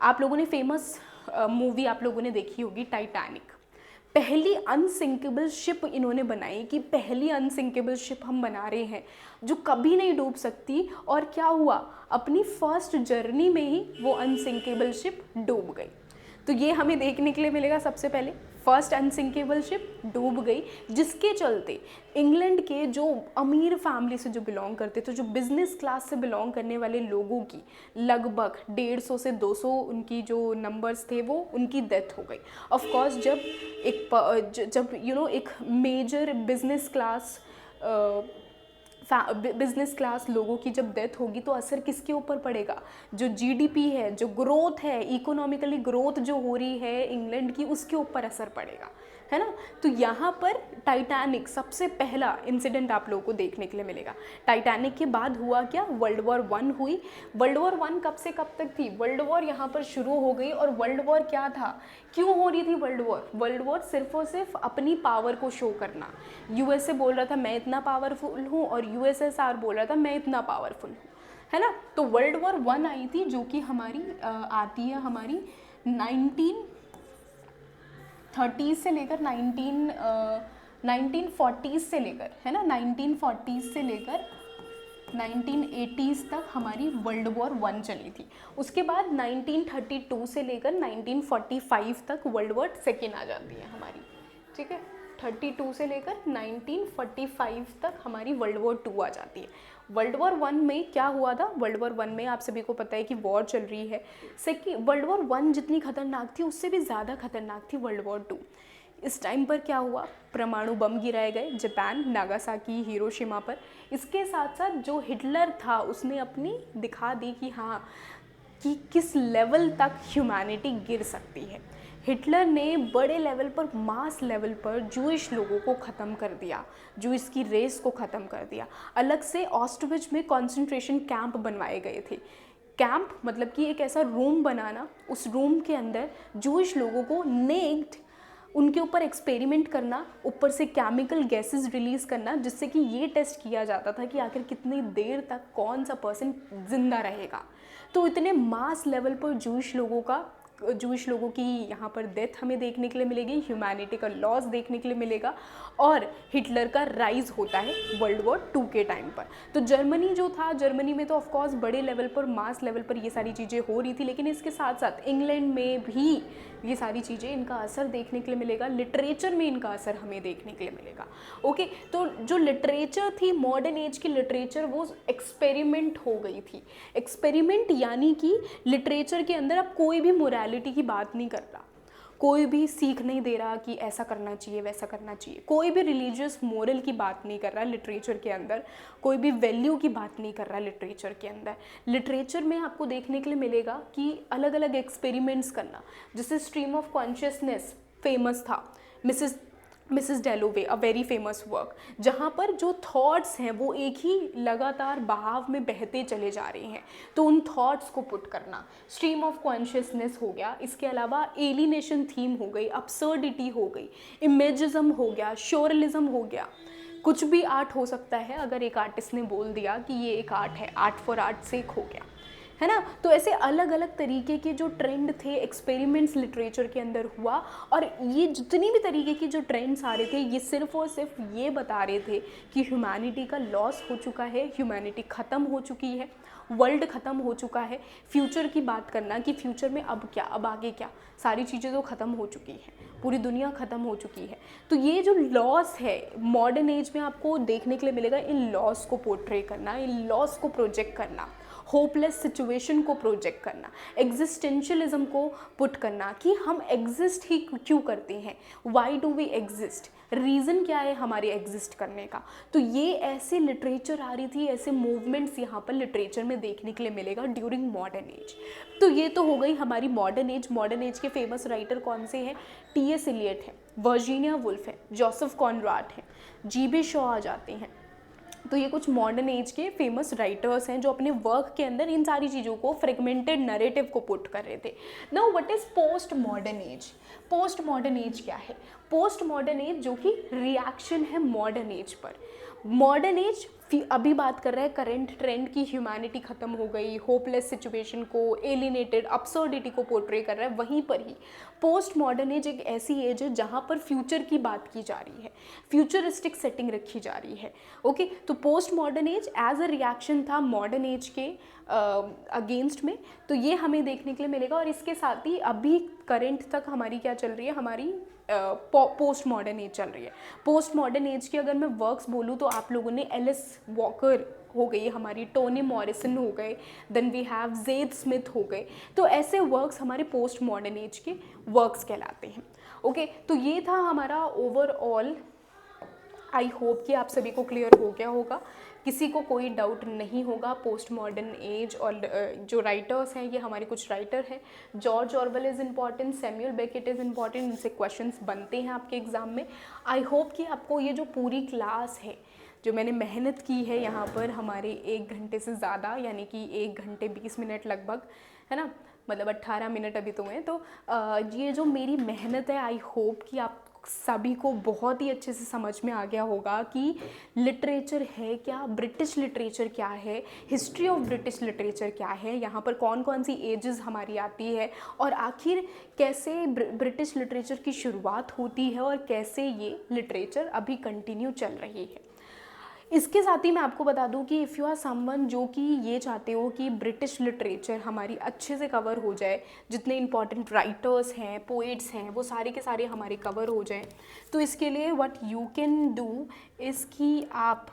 आप लोगों ने फेमस मूवी आप लोगों ने देखी होगी टाइटैनिक। पहली अनसिंकेबल शिप इन्होंने बनाई कि पहली अनसिंकेबल शिप हम बना रहे हैं जो कभी नहीं डूब सकती, और क्या हुआ, अपनी फर्स्ट जर्नी में ही वो अनसिंकेबल शिप डूब गई। तो ये हमें देखने के लिए मिलेगा। सबसे पहले फर्स्ट अनसिंकेबल शिप डूब गई, जिसके चलते इंग्लैंड के जो अमीर फैमिली से जो बिलोंग करते थे, जो बिजनेस क्लास से बिलोंग करने वाले लोगों की लगभग 150 से 200 उनकी जो नंबर्स थे वो उनकी डेथ हो गई। ऑफ कोर्स जब एक मेजर बिजनेस क्लास लोगों की जब डेथ होगी तो असर किसके ऊपर पड़ेगा? जो जीडीपी है, जो ग्रोथ है, इकोनॉमिकली ग्रोथ जो हो रही है इंग्लैंड की, उसके ऊपर असर पड़ेगा, है ना। तो यहाँ पर टाइटैनिक सबसे पहला इंसिडेंट आप लोगों को देखने के लिए मिलेगा। टाइटैनिक के बाद हुआ क्या? वर्ल्ड वॉर 1 हुई। वर्ल्ड वॉर 1 कब से कब तक थी? वर्ल्ड वॉर यहाँ पर शुरू हो गई। और वर्ल्ड वॉर क्या था, क्यों हो रही थी वर्ल्ड वॉर? वर्ल्ड वॉर सिर्फ और सिर्फ अपनी पावर को शो करना। यूएसए बोल रहा था मैं इतना पावरफुल हूँ, और यूएसएसआर बोल रहा था मैं इतना पावरफुल हूँ, है ना। तो वर्ल्ड वॉर 1 आई थी, जो कि हमारी आती है हमारी 1930 से लेकर 1940 से लेकर, है ना, 1940 से लेकर 1980s तक हमारी वर्ल्ड वॉर 1 चली थी। उसके बाद 1932 से लेकर 1945 तक वर्ल्ड वॉर 2 आ जाती है हमारी, ठीक है। 32 से लेकर 1945 तक हमारी वर्ल्ड वॉर 2 आ जाती है। वर्ल्ड वॉर 1 में क्या हुआ था? वर्ल्ड वॉर 1 में आप सभी को पता है कि वॉर चल रही है। वर्ल्ड वॉर 1 जितनी खतरनाक थी उससे भी ज़्यादा खतरनाक थी वर्ल्ड वॉर 2। इस टाइम पर क्या हुआ? परमाणु बम गिराए गए जापान, नागासाकी, हिरोशिमा पर। इसके साथ साथ जो हिटलर था उसने अपनी दिखा दी कि हाँ, कि किस लेवल तक ह्यूमैनिटी गिर सकती है। हिटलर ने बड़े लेवल पर, मास लेवल पर जूइश लोगों को ख़त्म कर दिया, जूइश की रेस को ख़त्म कर दिया। अलग से ऑस्टविच में कॉन्सेंट्रेशन कैंप बनवाए गए थे। कैंप मतलब कि एक ऐसा रूम बनाना, उस रूम के अंदर जूइश लोगों को नेक्ड, उनके ऊपर एक्सपेरिमेंट करना, ऊपर से केमिकल गैसेस रिलीज़ करना, जिससे कि ये टेस्ट किया जाता था कि आखिर कितनी देर तक कौन सा पर्सन जिंदा रहेगा। तो इतने मास लेवल पर जूइश लोगों की यहाँ पर डेथ हमें देखने के लिए मिलेगी, ह्यूमैनिटी का लॉस देखने के लिए मिलेगा, और हिटलर का राइज होता है वर्ल्ड वॉर 2 के टाइम पर। तो जर्मनी जो था, जर्मनी में तो ऑफकोर्स बड़े लेवल पर, मास लेवल पर ये सारी चीज़ें हो रही थी, लेकिन इसके साथ साथ इंग्लैंड में भी ये सारी चीज़ें, इनका असर देखने के लिए मिलेगा। लिटरेचर में इनका असर हमें देखने के लिए मिलेगा। ओके, तो जो लिटरेचर थी, मॉडर्न एज की लिटरेचर, वो एक्सपेरिमेंट हो गई थी। एक्सपेरिमेंट यानी कि लिटरेचर के अंदर अब कोई भी मोरालिटी की बात नहीं कर रहा, कोई भी सीख नहीं दे रहा कि ऐसा करना चाहिए, वैसा करना चाहिए, कोई भी रिलीजियस मोरल की बात नहीं कर रहा लिटरेचर के अंदर, कोई भी वैल्यू की बात नहीं कर रहा लिटरेचर के अंदर। लिटरेचर में आपको देखने के लिए मिलेगा कि अलग अलग एक्सपेरिमेंट्स करना, जैसे स्ट्रीम ऑफ कॉन्शियसनेस फेमस था, मिसेस डेलोवे, अ वेरी फेमस वर्क, जहाँ पर जो थॉट्स हैं वो एक ही लगातार बहाव में बहते चले जा रहे हैं, तो उन थॉट्स को पुट करना, स्ट्रीम ऑफ कॉन्शियसनेस हो गया। इसके अलावा एलिनेशन थीम हो गई, अपसर्डिटी हो गई, इमेजिज्म हो गया, शोरलिज्म हो गया। कुछ भी आर्ट हो सकता है, अगर एक आर्टिस्ट ने बोल दिया कि ये एक आर्ट है, आर्ट फॉर आर्ट सेक हो गया, है ना। तो ऐसे अलग अलग तरीके के जो ट्रेंड थे, एक्सपेरिमेंट्स लिटरेचर के अंदर हुआ, और ये जितनी भी तरीके की जो ट्रेंड्स आ रहे थे, ये सिर्फ और सिर्फ ये बता रहे थे कि ह्यूमैनिटी का लॉस हो चुका है, ह्यूमैनिटी ख़त्म हो चुकी है, वर्ल्ड ख़त्म हो चुका है। फ्यूचर की बात करना कि फ्यूचर में अब क्या, अब आगे क्या, सारी चीज़ें तो ख़त्म हो चुकी हैं, पूरी दुनिया ख़त्म हो चुकी है। तो ये जो लॉस है मॉडर्न एज में आपको देखने के लिए मिलेगा, इन लॉस को पोर्ट्रे करना, इन लॉस को प्रोजेक्ट करना, होपलेस सिचुएशन को प्रोजेक्ट करना, एग्जिस्टेंशियलिज्म को पुट करना कि हम एग्जिस्ट ही क्यों करते हैं, why do we exist, reason क्या है हमारे एग्जिस्ट करने का। तो ये ऐसे लिटरेचर आ रही थी, ऐसे मूवमेंट्स यहाँ पर लिटरेचर में देखने के लिए मिलेगा ड्यूरिंग मॉडर्न एज। तो ये तो हो गई हमारी मॉडर्न एज। मॉडर्न एज के फेमस राइटर कौन से हैं? टी.एस. इलियट है, वर्जीनिया वुल्फ है, जोसेफ कॉनराड है, जी.बी. शॉ आ जाते हैं। तो ये कुछ मॉडर्न एज के फेमस राइटर्स हैं जो अपने वर्क के अंदर इन सारी चीज़ों को फ्रेगमेंटेड नरेटिव को पुट कर रहे थे। Now what is post modern age? Post modern age क्या है? पोस्ट मॉडर्न एज जो कि रिएक्शन है मॉडर्न एज पर। मॉडर्न एज अभी बात कर रहे हैं करंट ट्रेंड की, ह्यूमैनिटी ख़त्म हो गई, होपलेस सिचुएशन को, एलिनेटेड अब्सर्डिटी को पोर्ट्रे कर रहा है। वहीं पर ही पोस्ट मॉडर्न एज एक ऐसी एज है जहाँ पर फ्यूचर की बात की जा रही है, फ्यूचरिस्टिक सेटिंग रखी जा रही है। ओके, तो post modern age as a reaction था मॉडर्न एज के अगेंस्ट में, तो ये हमें देखने के लिए मिलेगा। और इसके साथ ही अभी करंट तक हमारी क्या चल रही है, हमारी पोस्ट मॉडर्न एज चल रही है। पोस्ट मॉडर्न एज की अगर मैं वर्क्स बोलूँ तो आप लोगों ने एलिस वॉकर हो गई, हमारी टोनी मॉरिसन हो गए, then we have Zadie Smith हो गए। तो ऐसे वर्क्स हमारे पोस्ट मॉडर्न एज के वर्क्स कहलाते हैं। ओके, तो ये था हमारा ओवरऑल। आई होप कि आप सभी को क्लियर हो गया होगा, किसी को कोई डाउट नहीं होगा। पोस्ट मॉडर्न एज और जो राइटर्स हैं, ये हमारे कुछ राइटर हैं। George Orwell is important, Samuel Beckett is important, इनसे क्वेश्चंस बनते हैं आपके एग्ज़ाम में। आई होप कि आपको ये जो पूरी क्लास है, जो मैंने मेहनत की है यहाँ पर हमारे 1 घंटे से ज़्यादा, यानी कि 1 घंटे 20 मिनट लगभग, है ना, मतलब 18 मिनट अभी तो हैं, तो ये जो मेरी मेहनत है, आई होप कि आप सभी को बहुत ही अच्छे से समझ में आ गया होगा कि लिटरेचर है क्या, ब्रिटिश लिटरेचर क्या है, हिस्ट्री ऑफ ब्रिटिश लिटरेचर क्या है, यहाँ पर कौन कौन सी एजेस हमारी आती है, और आखिर कैसे ब्रिटिश लिटरेचर की शुरुआत होती है और कैसे ये लिटरेचर अभी कंटिन्यू चल रही है। इसके साथ ही मैं आपको बता दूं कि इफ़ यू आर समवन जो कि ये चाहते हो कि ब्रिटिश लिटरेचर हमारी अच्छे से कवर हो जाए, जितने इंपॉर्टेंट राइटर्स हैं, पोइट्स हैं, वो सारे के सारे हमारे कवर हो जाएं, तो इसके लिए what you can do is कि आप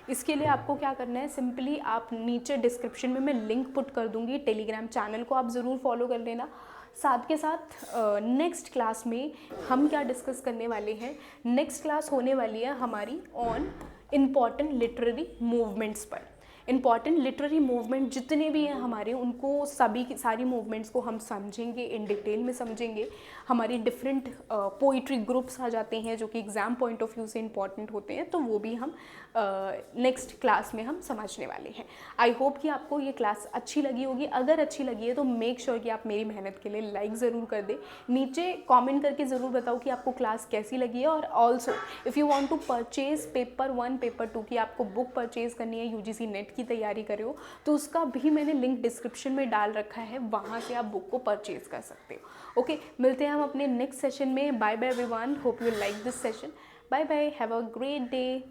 इसके लिए आपको क्या करना है, सिंपली आप नीचे डिस्क्रिप्शन में मैं लिंक पुट कर दूंगी, टेलीग्राम चैनल को आप ज़रूर फॉलो कर लेना। साथ के साथ नेक्स्ट क्लास में हम क्या डिस्कस करने वाले हैं, नेक्स्ट क्लास होने वाली है हमारी ऑन इम्पॉर्टेंट लिटरेरी मूवमेंट्स पर। इम्पॉर्टेंट लिटरेरी मूवमेंट जितने भी हैं हमारे, उनको सभी की सारी मूवमेंट्स को हम समझेंगे, इन डिटेल में समझेंगे। हमारी डिफरेंट पोइट्री ग्रुप्स आ जाते हैं जो कि एग्ज़ाम पॉइंट ऑफ व्यू से इम्पॉर्टेंट होते हैं, तो वो भी हम नेक्स्ट क्लास में हम समझने वाले हैं। आई होप कि आपको ये क्लास अच्छी लगी होगी। अगर अच्छी लगी है तो मेक श्योर कि आप मेरी मेहनत के लिए लाइक ज़रूर कर दें, नीचे कमेंट करके ज़रूर बताओ कि आपको क्लास कैसी लगी है। और also if you want to purchase paper 1 paper 2 की आपको बुक परचेज़ करनी है, यूजीसी नेट की तैयारी कर रहे हो, तो उसका भी मैंने लिंक डिस्क्रिप्शन में डाल रखा है, वहाँ से आप बुक को परचेज़ कर सकते हो। ओके, मिलते हैं हम अपने नेक्स्ट सेशन में। Bye bye everyone, hope you like this session. Bye bye, have a great day.